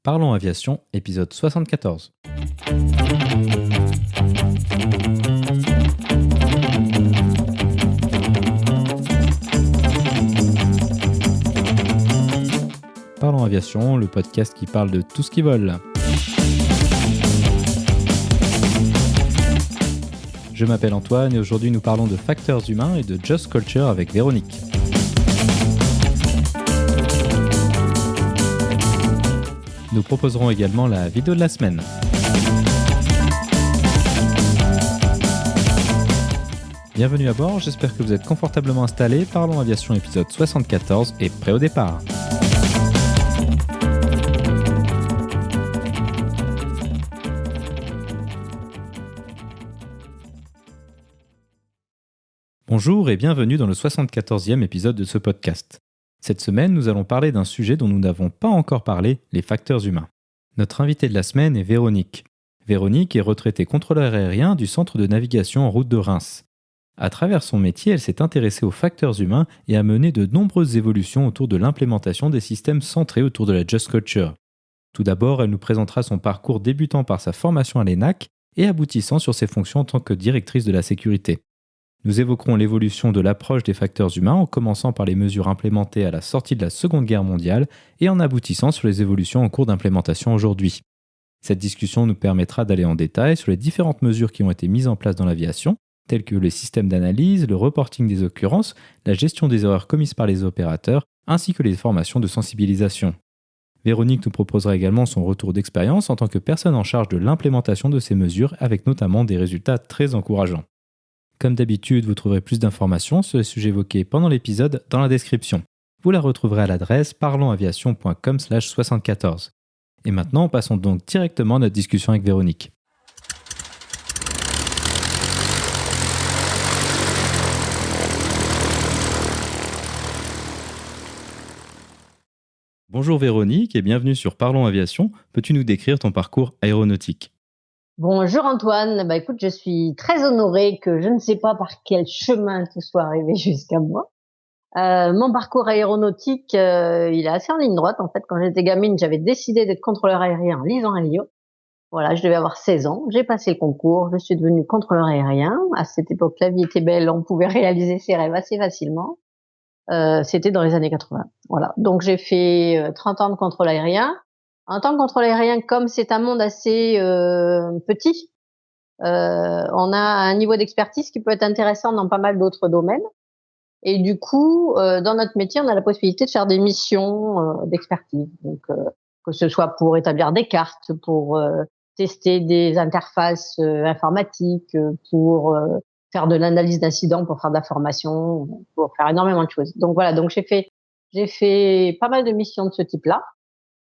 Parlons Aviation, épisode 74. Parlons Aviation, le podcast qui parle de tout ce qui vole. Je m'appelle Antoine et aujourd'hui nous parlons de facteurs humains et de Just Culture avec Véronique. Nous proposerons également la vidéo de la semaine. Bienvenue à bord, j'espère que vous êtes confortablement installés. Parlons Aviation épisode 74 et prêt au départ. Bonjour et bienvenue dans le 74e épisode de ce podcast. Cette semaine, nous allons parler d'un sujet dont nous n'avons pas encore parlé, les facteurs humains. Notre invitée de la semaine est Véronique. Véronique est retraitée contrôleur aérien du centre de navigation en route de Reims. À travers son métier, elle s'est intéressée aux facteurs humains et a mené de nombreuses évolutions autour de l'implémentation des systèmes centrés autour de la Just Culture. Tout d'abord, elle nous présentera son parcours débutant par sa formation à l'ENAC et aboutissant sur ses fonctions en tant que directrice de la sécurité. Nous évoquerons l'évolution de l'approche des facteurs humains en commençant par les mesures implémentées à la sortie de la Seconde Guerre mondiale et en aboutissant sur les évolutions en cours d'implémentation aujourd'hui. Cette discussion nous permettra d'aller en détail sur les différentes mesures qui ont été mises en place dans l'aviation, telles que les systèmes d'analyse, le reporting des occurrences, la gestion des erreurs commises par les opérateurs, ainsi que les formations de sensibilisation. Véronique nous proposera également son retour d'expérience en tant que personne en charge de l'implémentation de ces mesures, avec notamment des résultats très encourageants. Comme d'habitude, vous trouverez plus d'informations sur les sujets évoqués pendant l'épisode dans la description. Vous la retrouverez à l'adresse parlonsaviation.com/74. Et maintenant, passons donc directement à notre discussion avec Véronique. Bonjour Véronique et bienvenue sur Parlons Aviation. Peux-tu nous décrire ton parcours aéronautique ? Bonjour Antoine, écoute, je suis très honorée que je ne sais pas par quel chemin tu sois arrivé jusqu'à moi. Mon parcours aéronautique, il est assez en ligne droite. En fait, quand j'étais gamine, j'avais décidé d'être contrôleur aérien en lisant un livre. Voilà, je devais avoir 16 ans. J'ai passé le concours, je suis devenue contrôleur aérien. À cette époque, la vie était belle, on pouvait réaliser ses rêves assez facilement. C'était dans les années 80. Voilà, donc j'ai fait 30 ans de contrôle aérien. En tant que contrôle aérien, comme c'est un monde assez petit, on a un niveau d'expertise qui peut être intéressant dans pas mal d'autres domaines. Et du coup, dans notre métier, on a la possibilité de faire des missions d'expertise. Donc, que ce soit pour établir des cartes, pour tester des interfaces informatiques, pour faire de l'analyse d'incidents, pour faire de la formation, pour faire énormément de choses. Donc voilà, donc j'ai fait pas mal de missions de ce type-là.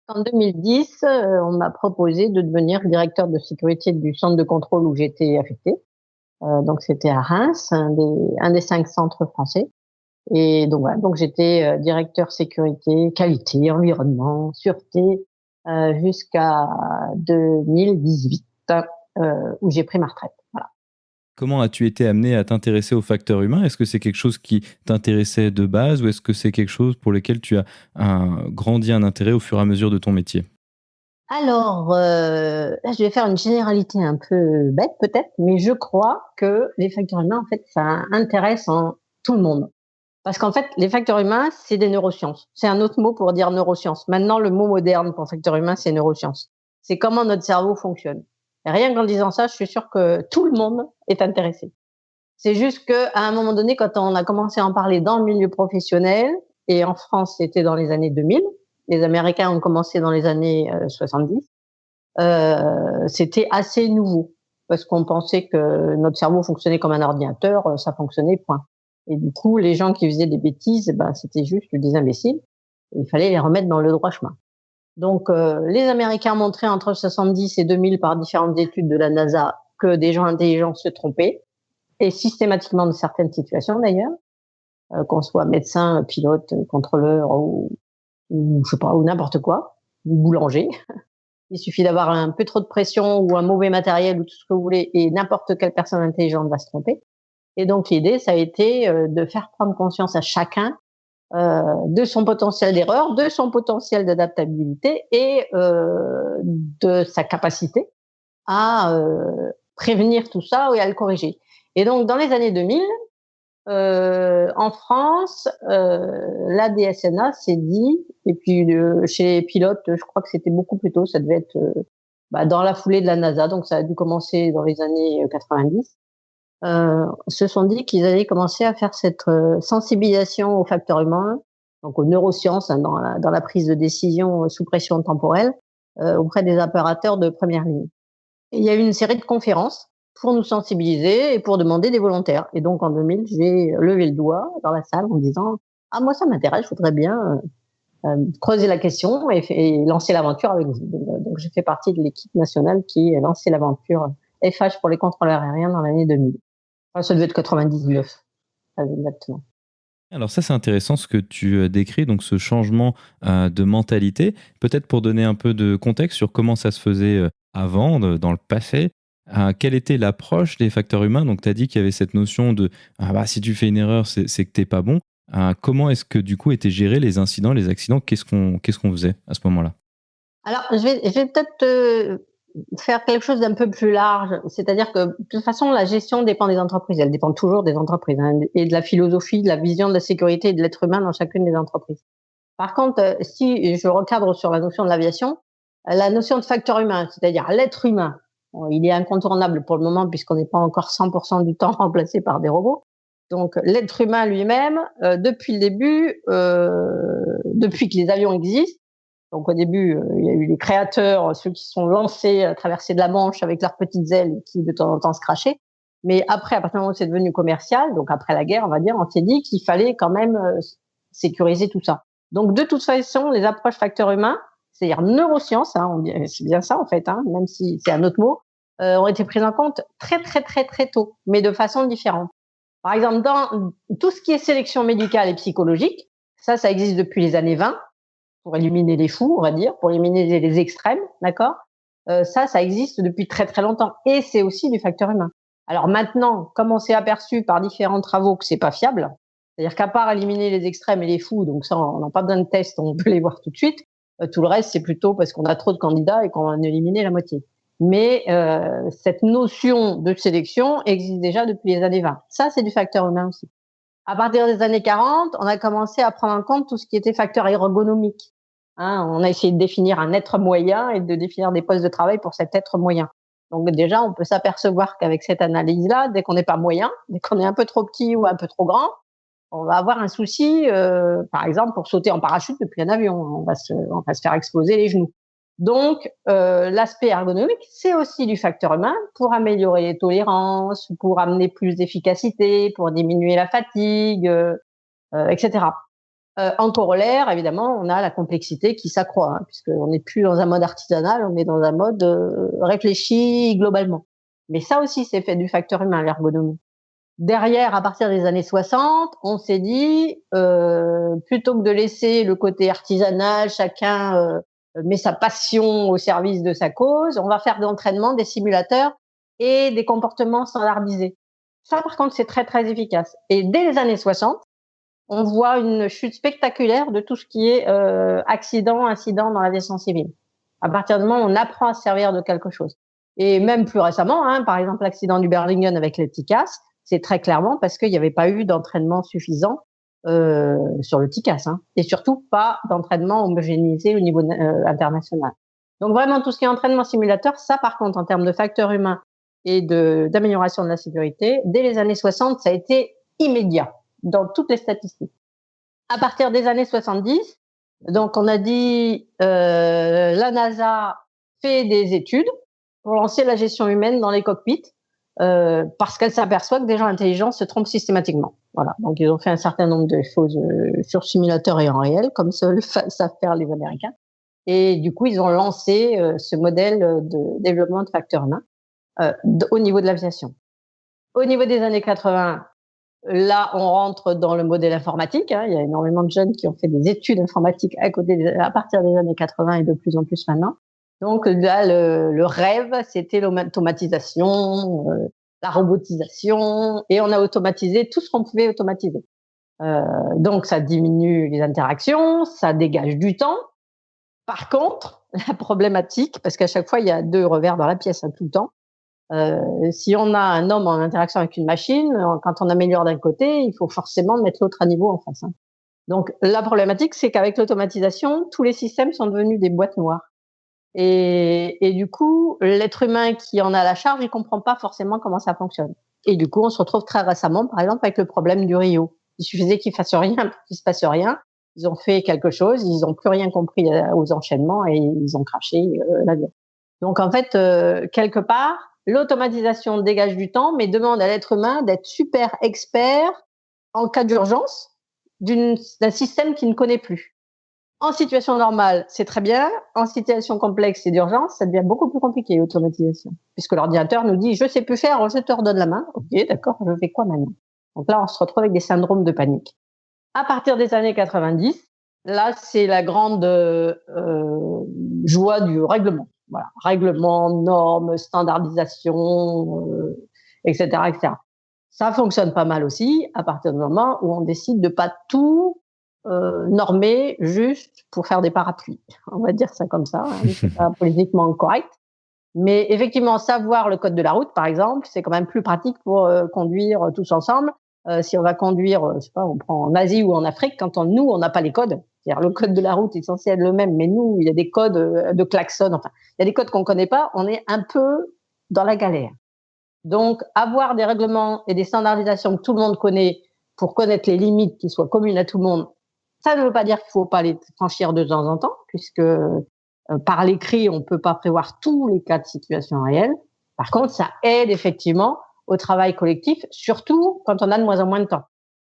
En 2010, on m'a proposé de devenir directeur de sécurité du centre de contrôle où j'étais affectée. Donc c'était à Reims, un des 5 centres français. Et donc voilà, donc j'étais directeur sécurité, qualité, environnement, sûreté jusqu'à 2018 où j'ai pris ma retraite. Voilà. Comment as-tu été amené à t'intéresser aux facteurs humains ? Est-ce que c'est quelque chose qui t'intéressait de base ou est-ce que c'est quelque chose pour lequel tu as grandi un intérêt au fur et à mesure de ton métier ? Alors, là, je vais faire une généralité un peu bête peut-être, mais je crois que les facteurs humains, en fait, ça intéresse tout le monde. Parce qu'en fait, les facteurs humains, c'est des neurosciences. C'est un autre mot pour dire neurosciences. Maintenant, le mot moderne pour facteur humain, c'est neurosciences. C'est comment notre cerveau fonctionne. Et rien qu'en disant ça, je suis sûre que tout le monde est intéressé. C'est juste qu'à un moment donné, quand on a commencé à en parler dans le milieu professionnel, et en France, c'était dans les années 2000, les Américains ont commencé dans les années 70, c'était assez nouveau. Parce qu'on pensait que notre cerveau fonctionnait comme un ordinateur, ça fonctionnait, point. Et du coup, les gens qui faisaient des bêtises, c'était juste des imbéciles. Il fallait les remettre dans le droit chemin. Donc, les Américains ont montré entre 70 et 2000 par différentes études de la NASA que des gens intelligents se trompaient, et systématiquement dans certaines situations d'ailleurs, qu'on soit médecin, pilote, contrôleur ou je sais pas, ou n'importe quoi, ou boulanger. Il suffit d'avoir un peu trop de pression ou un mauvais matériel ou tout ce que vous voulez, et n'importe quelle personne intelligente va se tromper. Et donc l'idée, ça a été de faire prendre conscience à chacun de son potentiel d'erreur, de son potentiel d'adaptabilité et de sa capacité à prévenir tout ça et à le corriger. Et donc, dans les années 2000, en France, la DSNA s'est dit, et puis chez les pilotes, je crois que c'était beaucoup plus tôt, ça devait être dans la foulée de la NASA, donc ça a dû commencer dans les années 90, se sont dit qu'ils allaient commencer à faire cette sensibilisation aux facteurs humains, donc aux neurosciences, hein, dans la prise de décision sous pression temporelle, auprès des opérateurs de première ligne. Et il y a eu une série de conférences pour nous sensibiliser et pour demander des volontaires. Et donc en 2000, j'ai levé le doigt dans la salle en disant « Ah, moi ça m'intéresse, je voudrais bien creuser la question et lancer l'aventure avec vous. » Donc j'ai fait partie de l'équipe nationale qui a lancé l'aventure FH pour les contrôleurs aériens dans l'année 2000. Enfin, ça devait être 99, exactement. Alors ça, c'est intéressant ce que tu décris, donc ce changement de mentalité. Peut-être pour donner un peu de contexte sur comment ça se faisait avant, dans le passé. Quelle était l'approche des facteurs humains? Donc tu as dit qu'il y avait cette notion de si tu fais une erreur, c'est que t'es pas bon. Comment est-ce que du coup étaient gérés les incidents, les accidents? Qu'est-ce qu'on faisait à ce moment-là? Alors, je vais peut-être faire quelque chose d'un peu plus large. C'est-à-dire que, de toute façon, la gestion dépend des entreprises. Elle dépend toujours des entreprises, hein, et de la philosophie, de la vision de la sécurité et de l'être humain dans chacune des entreprises. Par contre, si je recadre sur la notion de l'aviation, la notion de facteur humain, c'est-à-dire l'être humain, bon, il est incontournable pour le moment puisqu'on n'est pas encore 100% du temps remplacé par des robots. Donc, l'être humain lui-même, depuis le début, depuis que les avions existent, donc au début, il y a eu les créateurs, ceux qui sont lancés à traverser de la Manche avec leurs petites ailes qui de temps en temps se crachaient. Mais après, à partir du moment où c'est devenu commercial, donc après la guerre, on va dire, on s'est dit qu'il fallait quand même sécuriser tout ça. Donc de toute façon, les approches facteurs humains, c'est-à-dire neurosciences, hein, c'est bien ça en fait, hein, même si c'est un autre mot, ont été prises en compte très très très très tôt, mais de façon différente. Par exemple, dans tout ce qui est sélection médicale et psychologique, ça existe depuis les années 20, pour éliminer les fous, on va dire, pour éliminer les extrêmes, d'accord? Ça existe depuis très très longtemps, et c'est aussi du facteur humain. Alors maintenant, comme on s'est aperçu par différents travaux que c'est pas fiable, c'est-à-dire qu'à part éliminer les extrêmes et les fous, donc ça on n'a pas besoin de tests, on peut les voir tout de suite. Tout le reste, c'est plutôt parce qu'on a trop de candidats et qu'on va en éliminer la moitié. Mais cette notion de sélection existe déjà depuis les années 20. Ça, c'est du facteur humain aussi. À partir des années 40, on a commencé à prendre en compte tout ce qui était facteur ergonomique. Hein, on a essayé de définir un être moyen et de définir des postes de travail pour cet être moyen. Donc déjà, on peut s'apercevoir qu'avec cette analyse-là, dès qu'on n'est pas moyen, dès qu'on est un peu trop petit ou un peu trop grand, on va avoir un souci, par exemple, pour sauter en parachute depuis un avion. On va se faire exploser les genoux. Donc, l'aspect ergonomique, c'est aussi du facteur humain pour améliorer les tolérances, pour amener plus d'efficacité, pour diminuer la fatigue, etc. En corollaire, évidemment, on a la complexité qui s'accroît, hein, puisqu'on n'est plus dans un mode artisanal, on est dans un mode réfléchi globalement. Mais ça aussi, c'est fait du facteur humain, l'ergonomie. Derrière, à partir des années 60, on s'est dit, plutôt que de laisser le côté artisanal, chacun met sa passion au service de sa cause, on va faire de l'entraînement, des simulateurs et des comportements standardisés. Ça, par contre, c'est très, très efficace. Et dès les années 60, on voit une chute spectaculaire de tout ce qui est incident dans l'aviation civile. À partir du moment où on apprend à se servir de quelque chose. Et même plus récemment, hein, par exemple, l'accident du Berlingen avec les TICAS, c'est très clairement parce qu'il n'y avait pas eu d'entraînement suffisant sur le TICAS, hein, et surtout pas d'entraînement homogénéisé au niveau international. Donc vraiment, tout ce qui est entraînement simulateur, ça par contre, en termes de facteurs humains et d'amélioration de la sécurité, dès les années 60, ça a été immédiat dans toutes les statistiques. À partir des années 70, donc on a dit la NASA fait des études pour lancer la gestion humaine dans les cockpits parce qu'elle s'aperçoit que des gens intelligents se trompent systématiquement. Voilà. Donc ils ont fait un certain nombre de choses sur simulateur et en réel, comme savent faire les Américains. Et du coup, ils ont lancé ce modèle de développement de facteurs humains au niveau de l'aviation. Au niveau des années 80, là, on rentre dans le modèle informatique. Hein. Il y a énormément de jeunes qui ont fait des études informatiques à partir des années 80 et de plus en plus maintenant. Donc là, le rêve, c'était l'automatisation, la robotisation, et on a automatisé tout ce qu'on pouvait automatiser. Donc, ça diminue les interactions, ça dégage du temps. Par contre, la problématique, parce qu'à chaque fois, il y a 2 revers dans la pièce, tout le temps. Si on a un homme en interaction avec une machine, quand on améliore d'un côté, il faut forcément mettre l'autre à niveau en face. Donc, la problématique, c'est qu'avec l'automatisation, tous les systèmes sont devenus des boîtes noires. Et du coup, l'être humain qui en a la charge, il comprend pas forcément comment ça fonctionne. Et du coup, on se retrouve très récemment, par exemple, avec le problème du Rio. Il suffisait qu'il fasse rien pour qu'il se passe rien. Ils ont fait quelque chose, ils ont plus rien compris aux enchaînements et ils ont craché l'avion. Donc, en fait, quelque part, l'automatisation dégage du temps, mais demande à l'être humain d'être super expert en cas d'urgence d'un système qu'il ne connaît plus. En situation normale, c'est très bien. En situation complexe et d'urgence, ça devient beaucoup plus compliqué, l'automatisation. Puisque l'ordinateur nous dit, je sais plus faire, je te redonne la main. Ok, d'accord, je fais quoi maintenant? Donc là, on se retrouve avec des syndromes de panique. À partir des années 90, là, c'est la grande joie du règlement. Voilà, règlement, normes, standardisation, etc., etc. Ça fonctionne pas mal aussi à partir du moment où on décide de pas tout normer juste pour faire des parapluies. On va dire ça comme ça, c'est pas politiquement correct. Mais effectivement, savoir le code de la route, par exemple, c'est quand même plus pratique pour conduire tous ensemble. Si on va conduire, je sais pas, on prend en Asie ou en Afrique, nous, on n'a pas les codes. C'est-à-dire le code de la route est censé être le même, mais nous, il y a des codes de klaxon. Enfin, il y a des codes qu'on connaît pas. On est un peu dans la galère. Donc, avoir des règlements et des standardisations que tout le monde connaît pour connaître les limites qui soient communes à tout le monde, ça ne veut pas dire qu'il faut pas les franchir de temps en temps, puisque par l'écrit, on peut pas prévoir tous les cas de situation réelle. Par contre, ça aide effectivement au travail collectif, surtout quand on a de moins en moins de temps.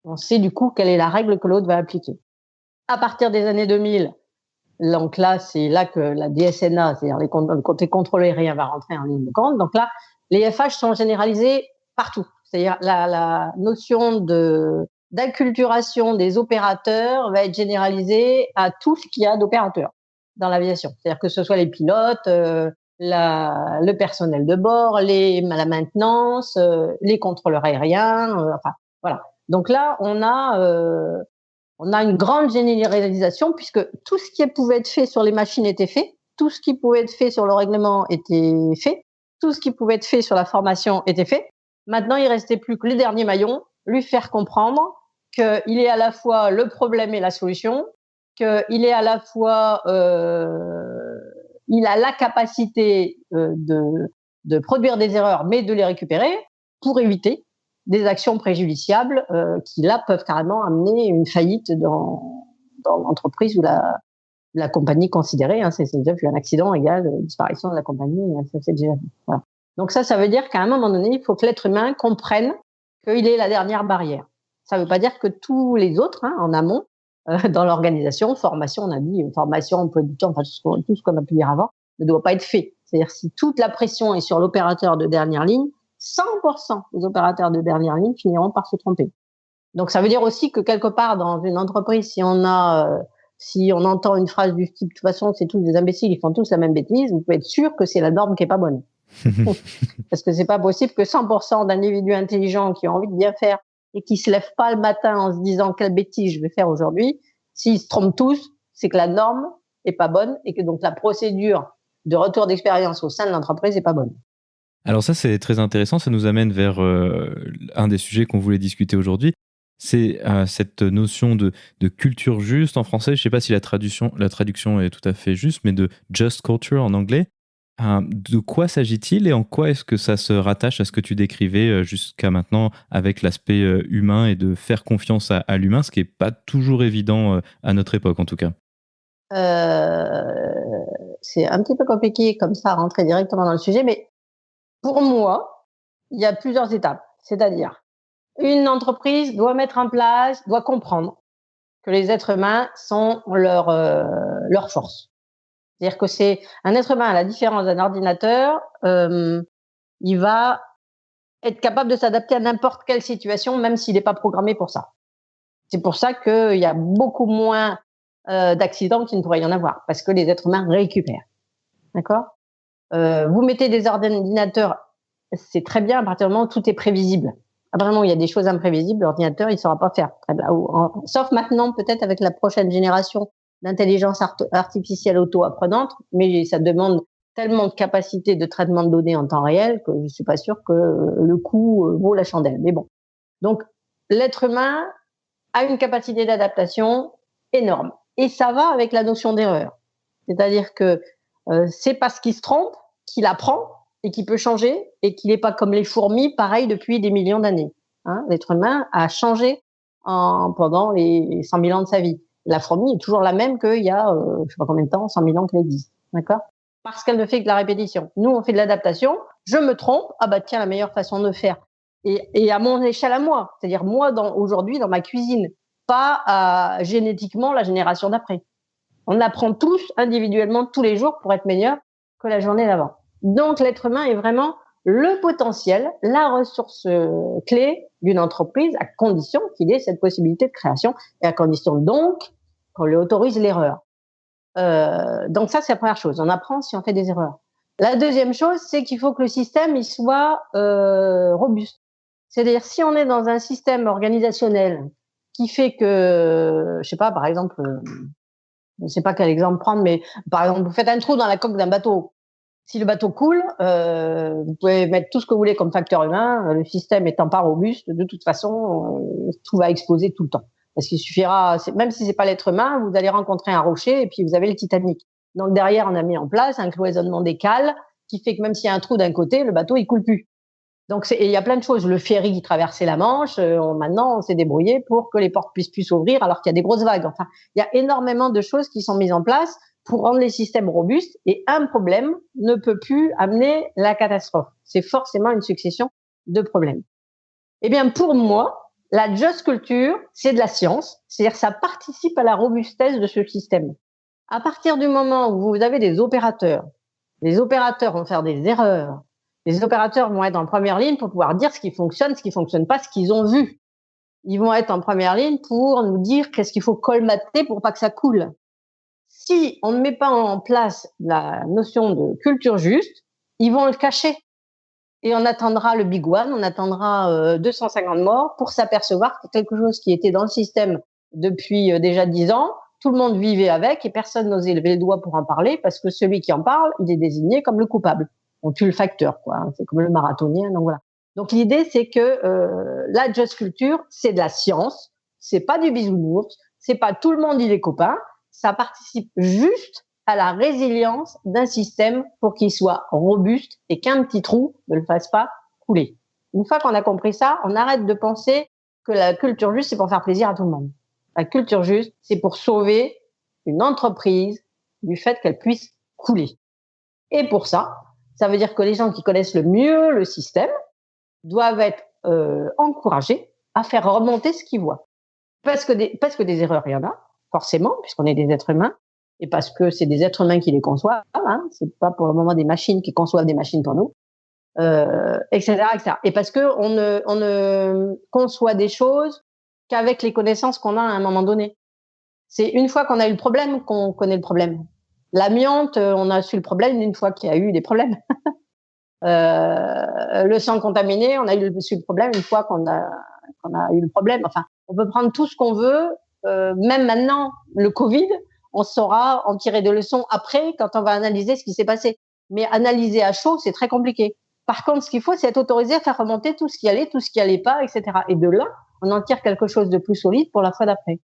On sait du coup quelle est la règle que l'autre va appliquer. À partir des années 2000, donc là, c'est là que la DSNA, c'est-à-dire le côté contrôler rien, va rentrer en ligne de compte. Donc là, les FH sont généralisés partout. C'est-à-dire la notion d'acculturation des opérateurs va être généralisée à tout ce qu'il y a d'opérateurs dans l'aviation. C'est-à-dire que ce soit les pilotes, le personnel de bord, la maintenance, les contrôleurs aériens, enfin voilà. Donc là, on a une grande généralisation puisque tout ce qui pouvait être fait sur les machines était fait, tout ce qui pouvait être fait sur le règlement était fait, tout ce qui pouvait être fait sur la formation était fait. Maintenant, il restait plus que les derniers maillons, lui faire comprendre qu'il est à la fois le problème et la solution, qu'il est à la fois, il a la capacité de produire des erreurs, mais de les récupérer pour éviter des actions préjudiciables qui, là, peuvent carrément amener une faillite dans l'entreprise ou la compagnie considérée. C'est déjà vu, un accident égale disparition de la compagnie, ça c'est déjà vu. Voilà. Donc ça veut dire qu'à un moment donné, il faut que l'être humain comprenne qu'il est la dernière barrière. Ça ne veut pas dire que tous les autres, en amont, dans l'organisation, formation, on a dit, formation, emploi du temps, enfin tout ce qu'on a pu dire avant, ne doit pas être fait. C'est-à-dire si toute la pression est sur l'opérateur de dernière ligne, 100% des opérateurs de dernière ligne finiront par se tromper. Donc, ça veut dire aussi que quelque part dans une entreprise, si on entend une phrase du type, de toute façon, c'est tous des imbéciles, ils font tous la même bêtise, vous pouvez être sûr que c'est la norme qui est pas bonne. Parce que c'est pas possible que 100% d'individus intelligents qui ont envie de bien faire et qui se lèvent pas le matin en se disant quelle bêtise je vais faire aujourd'hui, s'ils se trompent tous, c'est que la norme est pas bonne et que donc la procédure de retour d'expérience au sein de l'entreprise est pas bonne. Alors ça, c'est très intéressant. Ça nous amène vers un des sujets qu'on voulait discuter aujourd'hui. C'est cette notion de culture juste en français. Je ne sais pas si la traduction est tout à fait juste, mais de just culture en anglais. De quoi s'agit-il et en quoi est-ce que ça se rattache à ce que tu décrivais jusqu'à maintenant avec l'aspect humain et de faire confiance à l'humain, ce qui n'est pas toujours évident à notre époque en tout cas? C'est un petit peu compliqué comme ça à rentrer directement dans le sujet, mais pour moi, il y a plusieurs étapes. C'est-à-dire, une entreprise doit mettre en place, doit comprendre que les êtres humains sont leur force. C'est-à-dire que c'est un être humain, à la différence d'un ordinateur, il va être capable de s'adapter à n'importe quelle situation, même s'il n'est pas programmé pour ça. C'est pour ça qu'il y a beaucoup moins d'accidents qu'il ne pourrait y en avoir, parce que les êtres humains récupèrent. D'accord ? Vous mettez des ordinateurs, c'est très bien à partir du moment où tout est prévisible. Vraiment, il y a des choses imprévisibles, l'ordinateur, il ne saura pas faire. Sauf maintenant, peut-être avec la prochaine génération d'intelligence artificielle auto-apprenante, mais ça demande tellement de capacité de traitement de données en temps réel que je ne suis pas sûre que le coût vaut la chandelle. Mais bon. Donc, l'être humain a une capacité d'adaptation énorme. Et ça va avec la notion d'erreur. C'est-à-dire que c'est parce qu'il se trompe qu'il apprend et qu'il peut changer et qu'il n'est pas comme les fourmis, pareil depuis des millions d'années. L'être humain a changé pendant les 100 000 ans de sa vie. La fourmi est toujours la même qu'il y a, je ne sais pas combien de temps, 100 000 ans qu'elle existe. D'accord ? Parce qu'elle ne fait que de la répétition. Nous, on fait de l'adaptation. Je me trompe. Ah bah tiens, la meilleure façon de faire. Et à mon échelle à moi. C'est-à-dire moi, aujourd'hui, dans ma cuisine. Pas génétiquement la génération d'après. On apprend tous individuellement tous les jours pour être meilleur que la journée d'avant. Donc, l'être humain est vraiment le potentiel, la ressource clé d'une entreprise à condition qu'il ait cette possibilité de création et à condition donc qu'on lui autorise l'erreur. Donc ça, c'est la première chose. On apprend si on fait des erreurs. La deuxième chose, c'est qu'il faut que le système il soit robuste. C'est-à-dire, si on est dans un système organisationnel qui fait que, je sais pas, par exemple, je ne sais pas quel exemple prendre, mais par exemple, vous faites un trou dans la coque d'un bateau. Si le bateau coule, vous pouvez mettre tout ce que vous voulez comme facteur humain. Le système étant pas robuste, de toute façon, tout va exploser tout le temps. Parce qu'il suffira, même si c'est pas l'être humain, vous allez rencontrer un rocher et puis vous avez le Titanic. Donc derrière, on a mis en place un cloisonnement des cales qui fait que même s'il y a un trou d'un côté, le bateau il coule plus. Donc il y a plein de choses. Le ferry qui traversait la Manche, maintenant on s'est débrouillé pour que les portes puissent plus s'ouvrir alors qu'il y a des grosses vagues. Enfin, il y a énormément de choses qui sont mises en place pour rendre les systèmes robustes et un problème ne peut plus amener la catastrophe. C'est forcément une succession de problèmes. Eh bien, pour moi, la just culture, c'est de la science, c'est-à-dire ça participe à la robustesse de ce système. À partir du moment où vous avez des opérateurs, les opérateurs vont faire des erreurs, les opérateurs vont être en première ligne pour pouvoir dire ce qui fonctionne pas, ce qu'ils ont vu. Ils vont être en première ligne pour nous dire qu'est-ce qu'il faut colmater pour pas que ça coule. Si on ne met pas en place la notion de culture juste, ils vont le cacher. Et on attendra le big one, on attendra 250 morts pour s'apercevoir que quelque chose qui était dans le système depuis déjà 10 ans, tout le monde vivait avec et personne n'osait lever le doigt pour en parler parce que celui qui en parle, il est désigné comme le coupable. On tue le facteur, quoi. C'est comme le marathonien, donc voilà. Donc l'idée, c'est que la just culture, c'est de la science, c'est pas du bisounours, c'est pas tout le monde il est copain, ça participe juste à la résilience d'un système pour qu'il soit robuste et qu'un petit trou ne le fasse pas couler. Une fois qu'on a compris ça, on arrête de penser que la culture juste, c'est pour faire plaisir à tout le monde. La culture juste, c'est pour sauver une entreprise du fait qu'elle puisse couler. Et pour ça, ça veut dire que les gens qui connaissent le mieux le système doivent être encouragés à faire remonter ce qu'ils voient. Parce que des erreurs, il y en a, forcément, puisqu'on est des êtres humains, et parce que c'est des êtres humains qui les conçoivent, c'est pas pour le moment des machines qui conçoivent des machines pour nous, etc., etc. Et parce que on ne conçoit des choses qu'avec les connaissances qu'on a à un moment donné. C'est une fois qu'on a eu le problème qu'on connaît le problème. L'amiante, on a su le problème une fois qu'il y a eu des problèmes. Le sang contaminé, on a su le problème une fois qu'on a eu le problème. Enfin, on peut prendre tout ce qu'on veut, même maintenant, le Covid, on saura en tirer des leçons après quand on va analyser ce qui s'est passé. Mais analyser à chaud, c'est très compliqué. Par contre, ce qu'il faut, c'est être autorisé à faire remonter tout ce qui allait, tout ce qui allait pas, etc. Et de là, on en tire quelque chose de plus solide pour la fois d'après.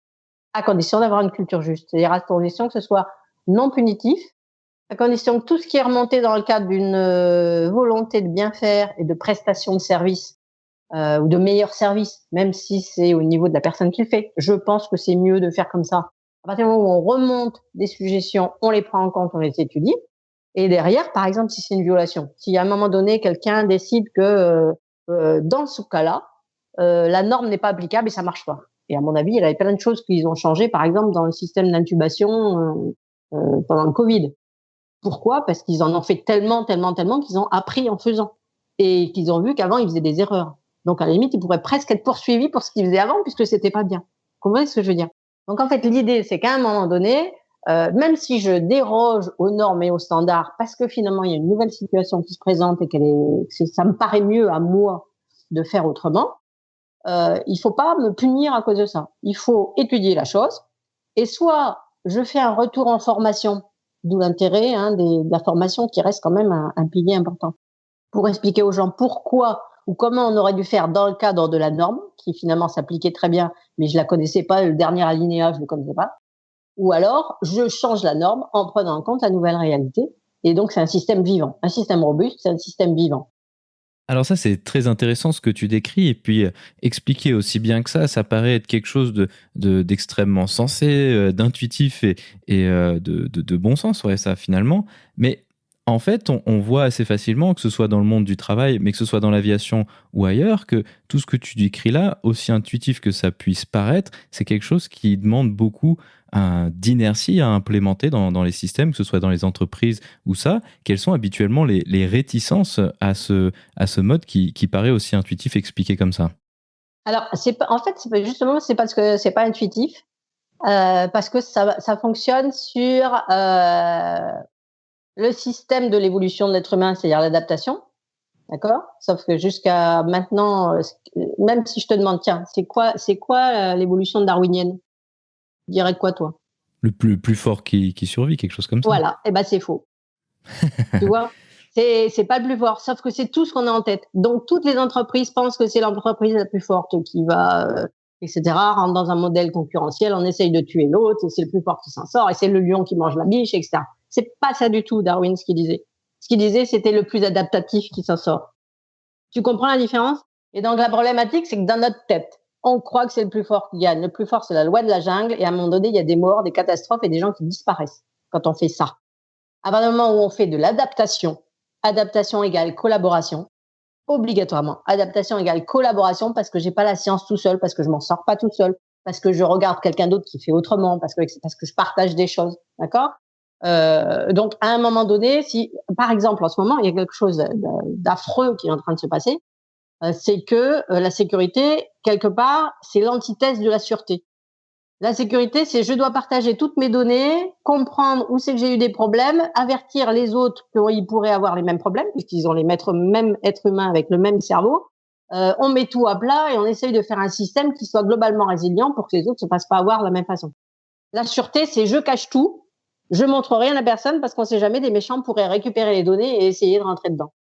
À condition d'avoir une culture juste. C'est-à-dire à condition que ce soit non punitif, à condition que tout ce qui est remonté dans le cadre d'une volonté de bien faire et de prestation de service ou de meilleur service, même si c'est au niveau de la personne qui le fait, je pense que c'est mieux de faire comme ça. À partir du moment où on remonte des suggestions, on les prend en compte, on les étudie. Et derrière, par exemple, si c'est une violation, si à un moment donné, quelqu'un décide que dans ce cas-là, la norme n'est pas applicable et ça marche pas. Et à mon avis, il y avait plein de choses qu'ils ont changé, par exemple, dans le système d'intubation pendant le Covid. Pourquoi ? Parce qu'ils en ont fait tellement qu'ils ont appris en faisant. Et qu'ils ont vu qu'avant, ils faisaient des erreurs. Donc, à la limite, ils pourraient presque être poursuivis pour ce qu'ils faisaient avant, puisque c'était pas bien. Vous comprenez ce que je veux dire ? Donc, en fait, l'idée, c'est qu'à un moment donné, même si je déroge aux normes et aux standards, parce que finalement, il y a une nouvelle situation qui se présente et ça me paraît mieux à moi de faire autrement, il faut pas me punir à cause de ça. Il faut étudier la chose et soit je fais un retour en formation, d'où l'intérêt de la formation qui reste quand même un pilier important, pour expliquer aux gens pourquoi ou comment on aurait dû faire dans le cadre de la norme, qui finalement s'appliquait très bien, mais je la connaissais pas, le dernier alinéa, je le connaissais pas. Ou alors, je change la norme en prenant en compte la nouvelle réalité. Et donc, c'est un système vivant. Un système robuste, c'est un système vivant. Alors ça, c'est très intéressant ce que tu décris, et puis expliquer aussi bien que ça paraît être quelque chose d'extrêmement sensé, d'intuitif et de bon sens, ouais, ça finalement. Mais en fait, on voit assez facilement, que ce soit dans le monde du travail, mais que ce soit dans l'aviation ou ailleurs, que tout ce que tu décris là, aussi intuitif que ça puisse paraître, c'est quelque chose qui demande beaucoup d'inertie à implémenter dans les systèmes, que ce soit dans les entreprises ou ça. Quelles sont habituellement les réticences à ce mode qui paraît aussi intuitif expliqué comme ça? Alors, justement, c'est parce que c'est pas intuitif, parce que ça fonctionne sur le système de l'évolution de l'être humain, c'est-à-dire l'adaptation. D'accord? Sauf que jusqu'à maintenant, même si je te demande, tiens, c'est quoi l'évolution darwinienne? Tu dirais quoi, toi? Le plus fort qui survit, quelque chose comme ça? Voilà. Eh ben, c'est faux. Tu vois? C'est pas le plus fort, sauf que c'est tout ce qu'on a en tête. Donc, toutes les entreprises pensent que c'est l'entreprise la plus forte qui va, etc., rentre dans un modèle concurrentiel, on essaye de tuer l'autre, et c'est le plus fort qui s'en sort, et c'est le lion qui mange la biche, etc. C'est pas ça du tout, Darwin, ce qu'il disait. Ce qu'il disait, c'était le plus adaptatif qui s'en sort. Tu comprends la différence? Et donc, la problématique, c'est que dans notre tête, on croit que c'est le plus fort qui gagne. Le plus fort, c'est la loi de la jungle, et à un moment donné, il y a des morts, des catastrophes et des gens qui disparaissent quand on fait ça. À partir du moment où on fait de l'adaptation, adaptation égale collaboration, obligatoirement. Adaptation égale collaboration parce que j'ai pas la science tout seul, parce que je m'en sors pas tout seul, parce que je regarde quelqu'un d'autre qui fait autrement, parce que je partage des choses, d'accord? Donc à un moment donné, si par exemple en ce moment il y a quelque chose d'affreux qui est en train de se passer, c'est que la sécurité quelque part c'est l'antithèse de la sûreté. La sécurité, c'est je dois partager toutes mes données, comprendre où c'est que j'ai eu des problèmes, avertir les autres qu'ils pourraient avoir les mêmes problèmes, puisqu'ils ont mêmes êtres humains avec le même cerveau. On met tout à plat et on essaye de faire un système qui soit globalement résilient pour que les autres ne se fassent pas avoir de la même façon. La sûreté, c'est je cache tout, je montre rien à personne parce qu'on ne sait jamais, des méchants pourraient récupérer les données et essayer de rentrer dedans.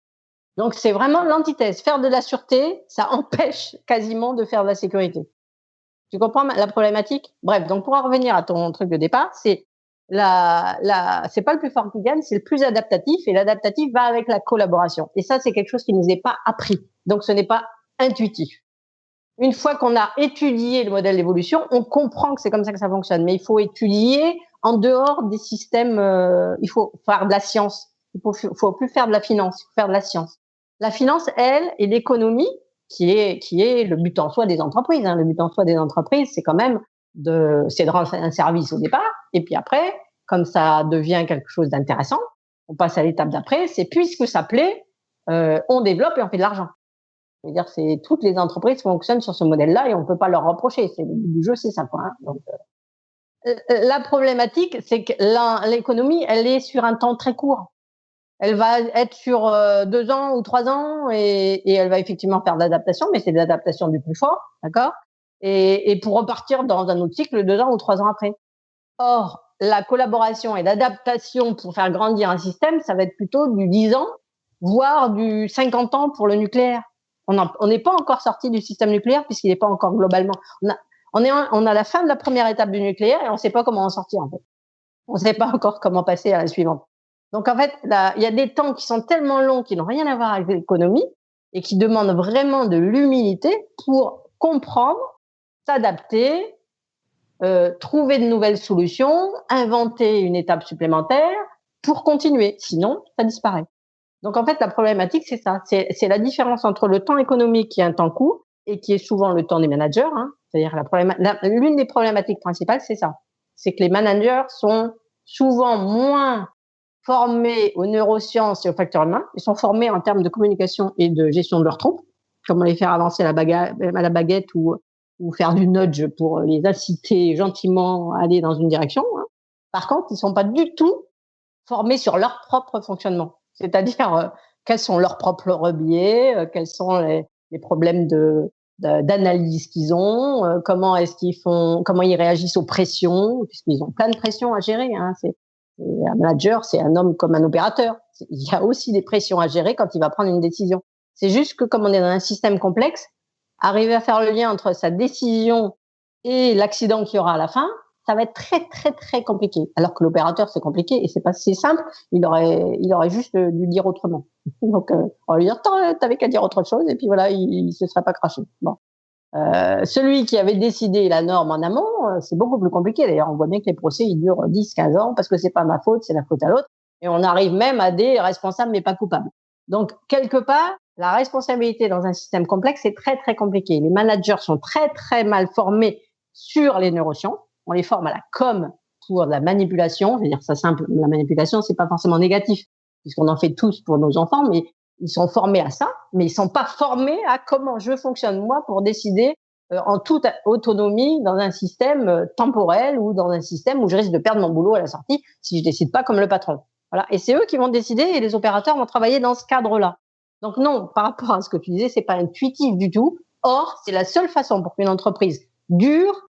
Donc c'est vraiment l'antithèse. Faire de la sûreté, ça empêche quasiment de faire de la sécurité. Tu comprends la problématique? Bref, donc pour en revenir à ton truc de départ, c'est c'est pas le plus fort qui gagne, c'est le plus adaptatif, et l'adaptatif va avec la collaboration. Et ça, c'est quelque chose qui nous est pas appris. Donc ce n'est pas intuitif. Une fois qu'on a étudié le modèle d'évolution, on comprend que c'est comme ça que ça fonctionne. Mais il faut étudier en dehors des systèmes, il faut faire de la science. Faut plus faire de la finance, il faut faire de la science. La finance, elle, et l'économie, qui est le but en soi des entreprises. Le but en soi des entreprises, c'est quand même c'est de rendre un service au départ, et puis après, comme ça devient quelque chose d'intéressant, on passe à l'étape d'après, c'est puisque ça plaît, on développe et on fait de l'argent. C'est-à-dire, toutes les entreprises fonctionnent sur ce modèle-là et on peut pas leur reprocher. C'est le but du jeu, c'est ça, quoi. Donc, la problématique, c'est que l'économie, elle est sur un temps très court. Elle va être sur 2 ans ou 3 ans et elle va effectivement faire de l'adaptation, mais c'est de l'adaptation du plus fort, d'accord? Et pour repartir dans un autre cycle 2 ans ou 3 ans après. Or, la collaboration et l'adaptation pour faire grandir un système, ça va être plutôt du 10 ans, voire du 50 ans pour le nucléaire. On n'est pas encore sorti du système nucléaire puisqu'il n'est pas encore globalement. On a la fin de la première étape du nucléaire et on ne sait pas comment en sortir, en fait. On ne sait pas encore comment passer à la suivante. Donc, en fait, il y a des temps qui sont tellement longs, qui n'ont rien à voir avec l'économie et qui demandent vraiment de l'humilité pour comprendre, s'adapter, trouver de nouvelles solutions, inventer une étape supplémentaire pour continuer. Sinon, ça disparaît. Donc, en fait, la problématique, c'est ça. C'est la différence entre le temps économique qui est un temps court et qui est souvent le temps des managers. C'est-à-dire l'une des problématiques principales, c'est ça. C'est que les managers sont souvent moins formés aux neurosciences et aux facteurs humains. Ils sont formés en termes de communication et de gestion de leurs troupes, comment les faire avancer à la baguette ou faire du nudge pour les inciter gentiment à aller dans une direction. Par contre, ils sont pas du tout formés sur leur propre fonctionnement. C'est-à-dire quels sont leurs propres biais, quels sont les problèmes d'analyse qu'ils ont, comment ils réagissent aux pressions, puisqu'ils ont plein de pressions à gérer. Hein. Un manager, c'est un homme comme un opérateur. Il y a aussi des pressions à gérer quand il va prendre une décision. C'est juste que comme on est dans un système complexe, arriver à faire le lien entre sa décision et l'accident qu'il y aura à la fin, ça va être très, très, très compliqué. Alors que l'opérateur, c'est compliqué et c'est pas si simple. Il aurait juste dû dire autrement. Donc, on va lui dire, t'avais qu'à dire autre chose et puis voilà, il se serait pas craché. Bon. Celui qui avait décidé la norme en amont, c'est beaucoup plus compliqué. D'ailleurs, on voit bien que les procès, ils durent 10, 15 ans parce que c'est pas ma faute, c'est la faute à l'autre. Et on arrive même à des responsables mais pas coupables. Donc, quelque part, la responsabilité dans un système complexe, c'est très, très compliqué. Les managers sont très, très mal formés sur les neurosciences. On les forme à la com pour la manipulation. Je veux dire ça simple, la manipulation, c'est pas forcément négatif, puisqu'on en fait tous pour nos enfants, mais ils sont formés à ça, mais ils sont pas formés à comment je fonctionne moi pour décider en toute autonomie dans un système temporel ou dans un système où je risque de perdre mon boulot à la sortie si je décide pas comme le patron. Voilà. Et c'est eux qui vont décider et les opérateurs vont travailler dans ce cadre-là. Donc non, par rapport à ce que tu disais, c'est pas intuitif du tout. Or, c'est la seule façon pour qu'une entreprise dure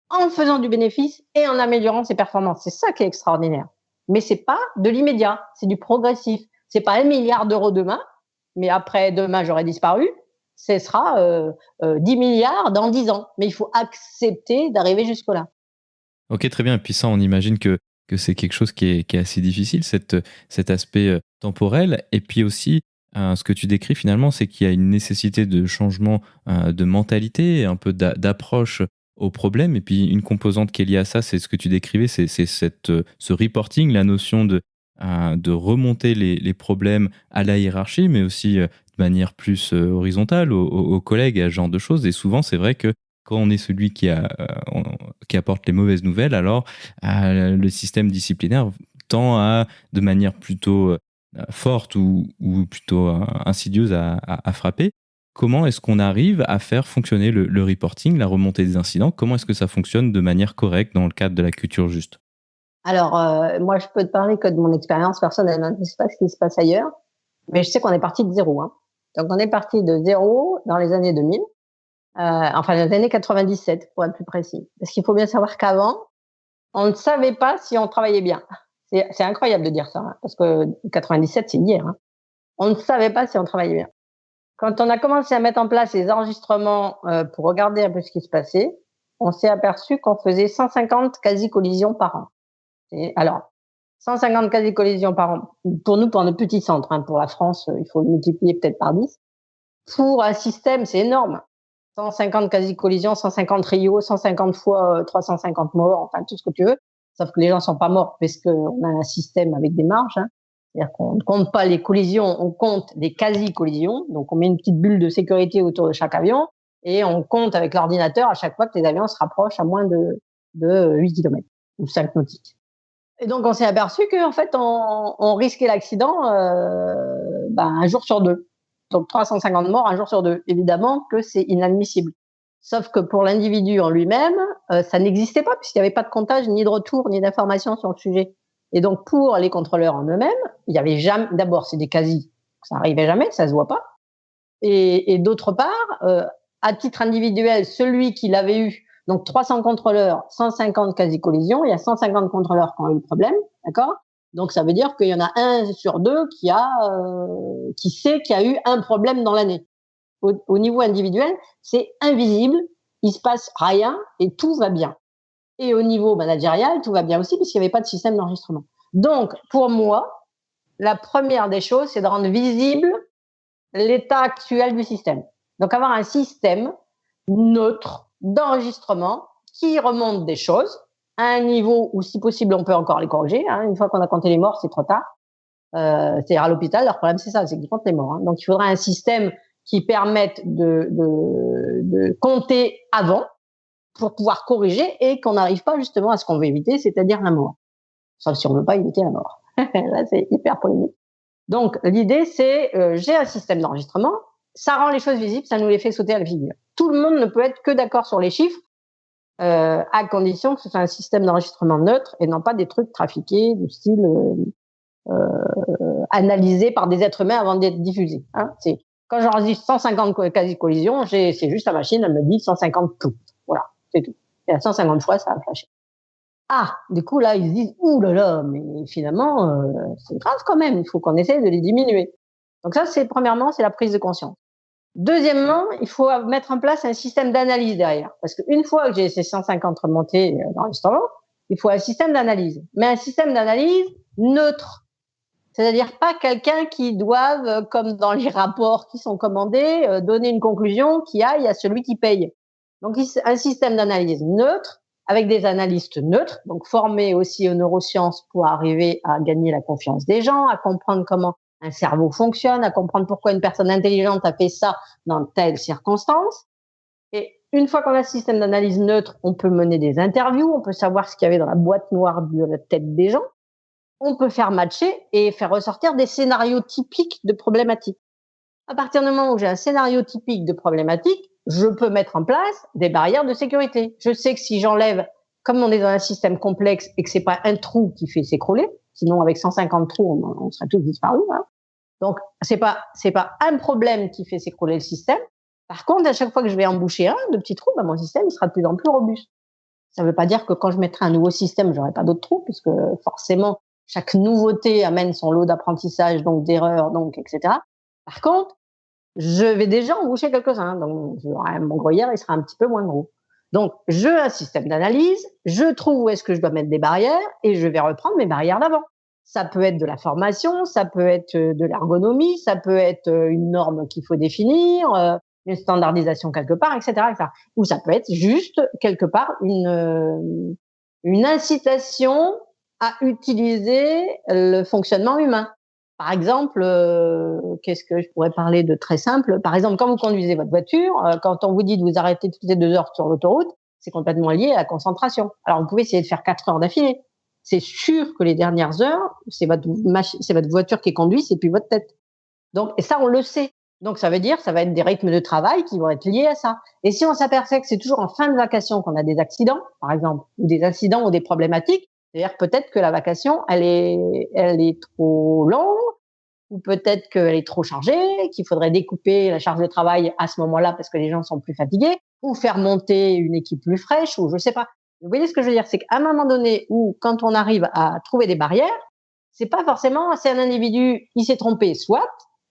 en faisant du bénéfice et en améliorant ses performances. C'est ça qui est extraordinaire. Mais c'est pas de l'immédiat, c'est du progressif. C'est pas 1 milliard d'euros demain, mais après demain j'aurai disparu. Ce sera 10 milliards dans 10 ans. Mais il faut accepter d'arriver jusque-là. Ok, très bien. Et puis ça, on imagine que c'est quelque chose qui est assez difficile, cet aspect temporel. Et puis aussi, ce que tu décris finalement, c'est qu'il y a une nécessité de changement de mentalité, un peu d'approche au problème. Et puis une composante qui est liée à ça, c'est ce que tu décrivais, c'est ce reporting, la notion de remonter les problèmes à la hiérarchie, mais aussi de manière plus horizontale aux collègues et à ce genre de choses. Et souvent, c'est vrai que quand on est celui qui apporte les mauvaises nouvelles, alors le système disciplinaire tend à, de manière plutôt forte ou plutôt insidieuse à frapper. Comment est-ce qu'on arrive à faire fonctionner le reporting, la remontée des incidents? Comment est-ce que ça fonctionne de manière correcte dans le cadre de la culture juste? Alors, moi, je peux te parler que de mon expérience personnelle. Hein. Je ne sais pas ce qui se passe ailleurs, mais je sais qu'on est parti de zéro. Hein. Donc, on est parti de zéro dans les années 2000. Enfin les années 97 pour être plus précis. Parce qu'il faut bien savoir qu'avant, on ne savait pas si on travaillait bien. C'est incroyable de dire ça, hein, parce que 97 c'est hier. Hein. On ne savait pas si on travaillait bien. Quand on a commencé à mettre en place les enregistrements pour regarder un peu ce qui se passait, on s'est aperçu qu'on faisait 150 quasi-collisions par an. Alors, 150 quasi-collisions par an, pour nous, pour notre petit centre, hein, pour la France, il faut le multiplier peut-être par 10. Pour un système, c'est énorme. 150 quasi-collisions, 150 Rio, 150 fois 350 morts, enfin tout ce que tu veux. Sauf que les gens sont pas morts parce qu'on a un système avec des marges. Hein. C'est-à-dire qu'on ne compte pas les collisions, on compte des quasi-collisions. Donc on met une petite bulle de sécurité autour de chaque avion et on compte avec l'ordinateur à chaque fois que les avions se rapprochent à moins de 8 km ou 5 nautiques. Et donc on s'est aperçu qu'en fait on risquait l'accident un jour sur deux. Donc 350 morts un jour sur deux. Évidemment que c'est inadmissible. Sauf que pour l'individu en lui-même, ça n'existait pas puisqu'il n'y avait pas de comptage, ni de retour, ni d'information sur le sujet. Et donc pour les contrôleurs en eux-mêmes, il y avait jamais. D'abord, c'est des quasi, ça arrivait jamais, ça se voit pas. Et d'autre part, à titre individuel, celui qui l'avait eu, donc 300 contrôleurs, 150 quasi-collisions, il y a 150 contrôleurs qui ont eu le problème, d'accord? Donc ça veut dire qu'il y en a 1 sur 2 qui sait qu'il y a eu un problème dans l'année. Au niveau individuel, c'est invisible, il se passe rien et tout va bien. Et au niveau managérial, tout va bien aussi puisqu'il n'y avait pas de système d'enregistrement. Donc pour moi, la première des choses, c'est de rendre visible l'état actuel du système. Donc avoir un système neutre d'enregistrement qui remonte des choses à un niveau où, si possible, on peut encore les corriger. Hein. Une fois qu'on a compté les morts, c'est trop tard. C'est-à-dire à l'hôpital, leur problème c'est ça, c'est qu'ils comptent les morts. Hein. Donc il faudra un système qui permette de compter avant pour pouvoir corriger et qu'on n'arrive pas justement à ce qu'on veut éviter, c'est-à-dire la mort. Sauf si on ne veut pas éviter la mort. Là, c'est hyper polémique. Donc l'idée c'est, j'ai un système d'enregistrement, ça rend les choses visibles, ça nous les fait sauter à la figure. Tout le monde ne peut être que d'accord sur les chiffres, à condition que ce soit un système d'enregistrement neutre et non pas des trucs trafiqués du style analysés par des êtres humains avant d'être diffusés. Hein. Quand j'enregistre 150 quasi-collisions, c'est juste la machine, elle me dit 150 tout. Voilà, c'est tout. Et à 150 fois, ça a flashé. Ah, du coup, là, ils se disent, ouh là là, mais finalement, c'est grave quand même, il faut qu'on essaie de les diminuer. Donc ça, premièrement, c'est la prise de conscience. Deuxièmement, il faut mettre en place un système d'analyse derrière. Parce qu'une fois que j'ai ces 150 remontées dans le restaurant, il faut un système d'analyse. Mais un système d'analyse neutre. C'est-à-dire pas quelqu'un qui doive, comme dans les rapports qui sont commandés, donner une conclusion qui aille à celui qui paye. Donc un système d'analyse neutre, avec des analystes neutres, donc formés aussi aux neurosciences pour arriver à gagner la confiance des gens, à comprendre comment un cerveau fonctionne, à comprendre pourquoi une personne intelligente a fait ça dans telle circonstance. Et une fois qu'on a ce système d'analyse neutre, on peut mener des interviews, on peut savoir ce qu'il y avait dans la boîte noire de la tête des gens. On peut faire matcher et faire ressortir des scénarios typiques de problématiques. À partir du moment où j'ai un scénario typique de problématique, je peux mettre en place des barrières de sécurité. Je sais que si j'enlève, comme on est dans un système complexe et que c'est pas un trou qui fait s'écrouler, sinon avec 150 trous, on serait tous disparus. Hein. Donc c'est pas un problème qui fait s'écrouler le système. Par contre, à chaque fois que je vais emboucher un de petits trous, mon système sera de plus en plus robuste. Ça ne veut pas dire que quand je mettrai un nouveau système, j'aurai pas d'autres trous, puisque forcément chaque nouveauté amène son lot d'apprentissage, donc d'erreurs, donc etc. Par contre, je vais déjà emboucher quelques-uns, donc mon gruyère il sera un petit peu moins gros. Donc, j'ai un système d'analyse, je trouve où est-ce que je dois mettre des barrières et je vais reprendre mes barrières d'avant. Ça peut être de la formation, ça peut être de l'ergonomie, ça peut être une norme qu'il faut définir, une standardisation quelque part, etc., etc. Ou ça peut être juste quelque part une incitation à utiliser le fonctionnement humain. Par exemple, qu'est-ce que je pourrais parler de très simple? Par exemple, quand vous conduisez votre voiture, quand on vous dit de vous arrêter toutes les 2 heures sur l'autoroute, c'est complètement lié à la concentration. Alors, vous pouvez essayer de faire 4 heures d'affilée. C'est sûr que les dernières heures, c'est votre voiture qui conduit, c'est plus votre tête. Donc, et ça, on le sait. Donc, ça veut dire, ça va être des rythmes de travail qui vont être liés à ça. Et si on s'aperçoit que c'est toujours en fin de vacation qu'on a des accidents, par exemple, ou des incidents ou des problématiques, c'est-à-dire peut-être que la vacation, elle est trop longue, ou peut-être qu'elle est trop chargée, qu'il faudrait découper la charge de travail à ce moment-là parce que les gens sont plus fatigués, ou faire monter une équipe plus fraîche, ou je sais pas. Vous voyez ce que je veux dire? C'est qu'à un moment donné où, quand on arrive à trouver des barrières, c'est pas forcément, c'est un individu, il s'est trompé, soit,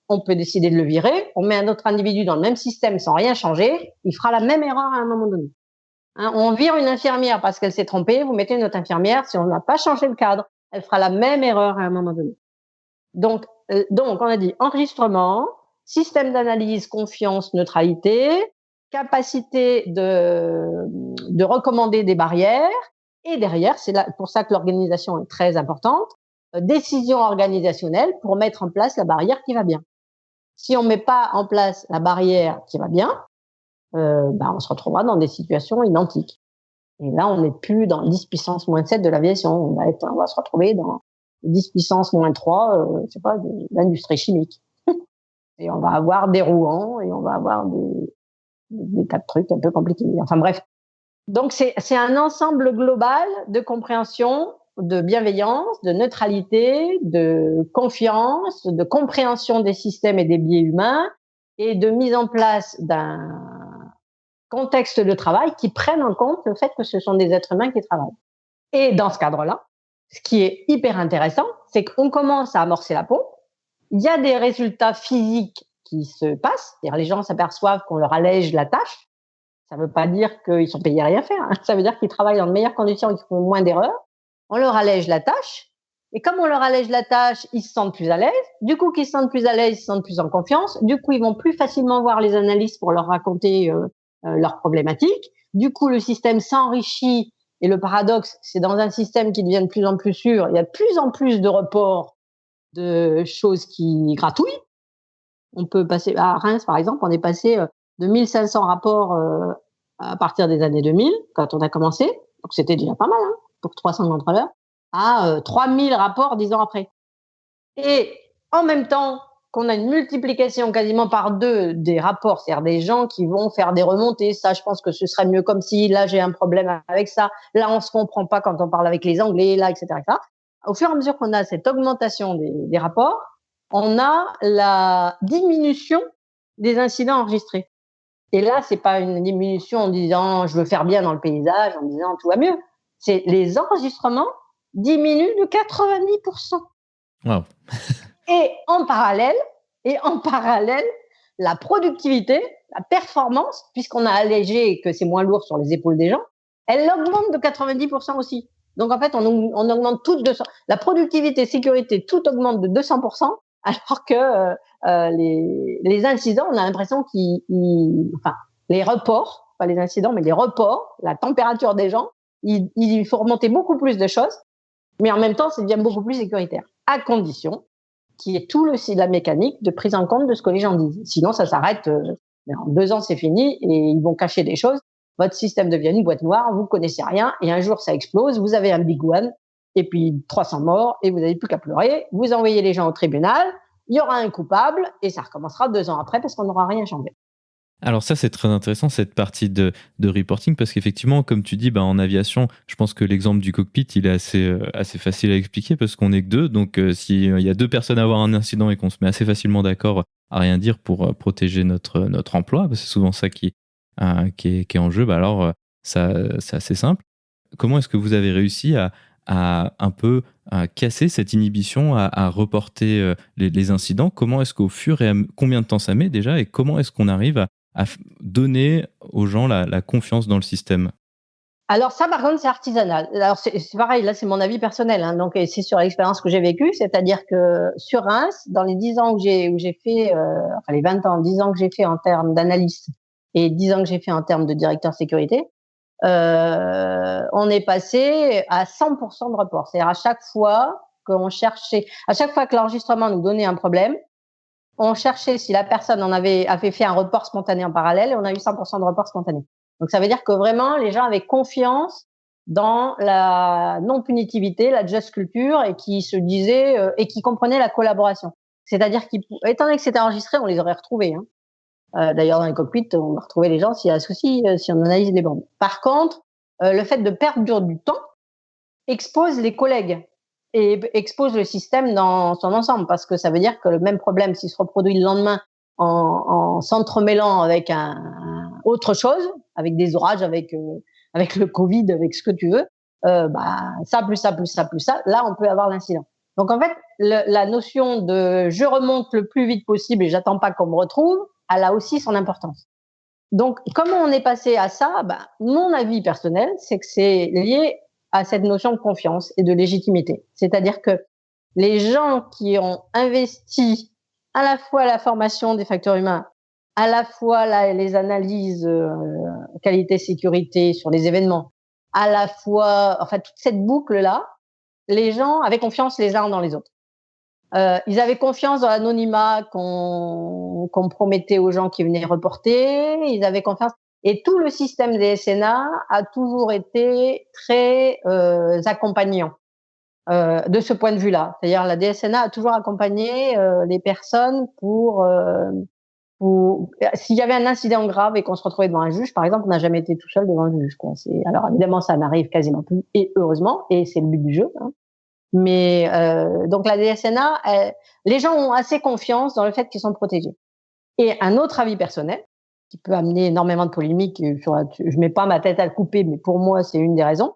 on peut décider de le virer, on met un autre individu dans le même système sans rien changer, il fera la même erreur à un moment donné. Hein, on vire une infirmière parce qu'elle s'est trompée, vous mettez une autre infirmière, si on n'a pas changé le cadre, elle fera la même erreur à un moment donné. Donc on a dit enregistrement, système d'analyse, confiance, neutralité, capacité de recommander des barrières, et derrière, c'est là, pour ça que l'organisation est très importante, décision organisationnelle pour mettre en place la barrière qui va bien. Si on met pas en place la barrière qui va bien, on se retrouvera dans des situations identiques. Et là, on n'est plus dans 10 puissance moins 7 de l'aviation. On va se retrouver dans 10 puissance moins 3, je sais pas, de l'industrie chimique. Et on va avoir des Rouen et on va avoir des tas de trucs un peu compliqués. Enfin bref. Donc c'est un ensemble global de compréhension, de bienveillance, de neutralité, de confiance, de compréhension des systèmes et des biais humains et de mise en place d'un contexte de travail qui prennent en compte le fait que ce sont des êtres humains qui travaillent. Et dans ce cadre-là, ce qui est hyper intéressant, c'est qu'on commence à amorcer la pompe. Il y a des résultats physiques qui se passent. C'est-à-dire les gens s'aperçoivent qu'on leur allège la tâche. Ça ne veut pas dire qu'ils sont payés à rien faire. Hein. Ça veut dire qu'ils travaillent dans de meilleures conditions et qu'ils font moins d'erreurs. On leur allège la tâche. Et comme on leur allège la tâche, ils se sentent plus à l'aise. Du coup, qu'ils se sentent plus à l'aise, ils se sentent plus en confiance. Du coup, ils vont plus facilement voir les analystes pour leur raconter leurs problématiques. Du coup, le système s'enrichit. Et le paradoxe, c'est dans un système qui devient de plus en plus sûr, il y a de plus en plus de reports de choses qui gratouillent. On peut passer à Reims, par exemple, on est passé de 1500 rapports à partir des années 2000, quand on a commencé, donc c'était déjà pas mal hein, pour 300 contrôleurs, à 3000 rapports 10 ans après. Et en même temps qu'on a une multiplication quasiment par 2 des rapports, c'est-à-dire des gens qui vont faire des remontées, ça je pense que ce serait mieux comme si, là j'ai un problème avec ça, là on se comprend pas quand on parle avec les Anglais, là, etc. etc. Au fur et à mesure qu'on a cette augmentation des rapports, on a la diminution des incidents enregistrés. Et là, c'est pas une diminution en disant je veux faire bien dans le paysage, en disant tout va mieux. C'est les enregistrements diminuent de 90%. Wow. Et en parallèle, la productivité, la performance, puisqu'on a allégé et que c'est moins lourd sur les épaules des gens, elle augmente de 90% aussi. Donc en fait, on augmente tout de 200. La productivité, sécurité, tout augmente de 200%, alors que les incidents, on a l'impression les reports, pas les incidents, mais les reports, la température des gens, il faut remonter beaucoup plus de choses, mais en même temps, c'est devient beaucoup plus sécuritaire, à condition qui est tout la mécanique de prise en compte de ce que les gens disent. Sinon, ça s'arrête. En 2 ans, c'est fini et ils vont cacher des choses. Votre système devient une boîte noire, vous connaissez rien et un jour, ça explose. Vous avez un big one et puis 300 morts et vous n'avez plus qu'à pleurer. Vous envoyez les gens au tribunal, il y aura un coupable et ça recommencera 2 ans après parce qu'on n'aura rien changé. Alors ça, c'est très intéressant, cette partie de reporting, parce qu'effectivement, comme tu dis, en aviation, je pense que l'exemple du cockpit, il est assez facile à expliquer, parce qu'on n'est que deux. Donc, s'il y a 2 personnes à avoir un incident et qu'on se met assez facilement d'accord à rien dire pour protéger notre emploi, parce que c'est souvent ça qui est en jeu, alors ça, c'est assez simple. Comment est-ce que vous avez réussi à un peu à casser cette inhibition, à reporter les incidents? Comment est-ce qu'au fur et à combien de temps ça met déjà, et comment est-ce qu'on arrive à donner aux gens la confiance dans le système? Alors ça, par contre, c'est artisanal. Alors c'est pareil, là, c'est mon avis personnel, hein, donc c'est sur l'expérience que j'ai vécue, c'est-à-dire que sur Reims, dans les 10 ans où j'ai fait, les 20 ans, 10 ans que j'ai fait en termes d'analyste et 10 ans que j'ai fait en termes de directeur sécurité, on est passé à 100% de report. C'est-à-dire à chaque fois que l'enregistrement nous donnait un problème, on cherchait si la personne avait fait un report spontané en parallèle et on a eu 100% de report spontané. Donc ça veut dire que vraiment les gens avaient confiance dans la non-punitivité, la just culture et qui se disaient et qui comprenaient la collaboration. C'est-à-dire étant donné que c'était enregistré, on les aurait retrouvés. D'ailleurs dans les cockpits, on va retrouver les gens s'il y a un souci, si on analyse les bandes. Par contre, le fait de perdre du temps expose les collègues et expose le système dans son ensemble, parce que ça veut dire que le même problème, s'il se reproduit le lendemain en s'entremêlant avec autre chose, avec des orages, avec le Covid, avec ce que tu veux, ça plus ça plus ça plus ça, là on peut avoir l'incident. Donc en fait, la notion de je remonte le plus vite possible et j'attends pas qu'on me retrouve, elle a aussi son importance. Donc comment on est passé à ça? Mon avis personnel, c'est que c'est lié à cette notion de confiance et de légitimité. C'est-à-dire que les gens qui ont investi à la fois la formation des facteurs humains, à la fois les analyses qualité-sécurité sur les événements, à la fois, toute cette boucle-là, les gens avaient confiance les uns dans les autres. Ils avaient confiance dans l'anonymat qu'on promettait aux gens qui venaient reporter. Ils avaient confiance. Et tout le système des SNA a toujours été très accompagnant de ce point de vue-là. C'est-à-dire la DSNA a toujours accompagné les personnes pour s'il y avait un incident grave et qu'on se retrouvait devant un juge, par exemple, on n'a jamais été tout seul devant un juge, quoi. Alors évidemment, ça n'arrive quasiment plus, et heureusement, et c'est le but du jeu. Mais donc la DSNA, les gens ont assez confiance dans le fait qu'ils sont protégés. Et un autre avis personnel, qui peut amener énormément de polémiques, je mets pas ma tête à le couper, mais pour moi, c'est une des raisons,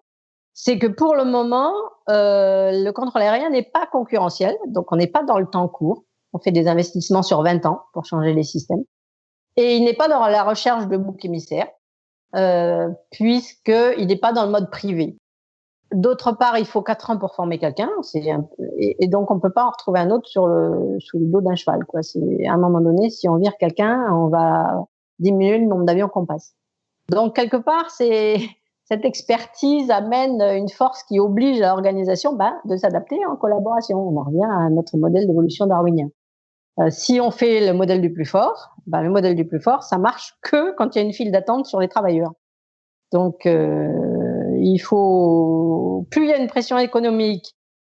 c'est que pour le moment, le contrôle aérien n'est pas concurrentiel, donc on n'est pas dans le temps court. On fait des investissements sur 20 ans pour changer les systèmes. Et il n'est pas dans la recherche de boucs émissaires, puisqu'il n'est pas dans le mode privé. D'autre part, il faut 4 ans pour former quelqu'un, et donc on peut pas en retrouver un autre sous le dos d'un cheval, quoi. C'est à un moment donné, si on vire quelqu'un, on va diminuer le nombre d'avions qu'on passe. Donc quelque part, cette expertise amène une force qui oblige l'organisation de s'adapter en collaboration. On en revient à notre modèle d'évolution darwinien. Si on fait le modèle du plus fort, le modèle du plus fort, ça marche que quand il y a une file d'attente sur les travailleurs. Donc il faut, plus il y a une pression économique,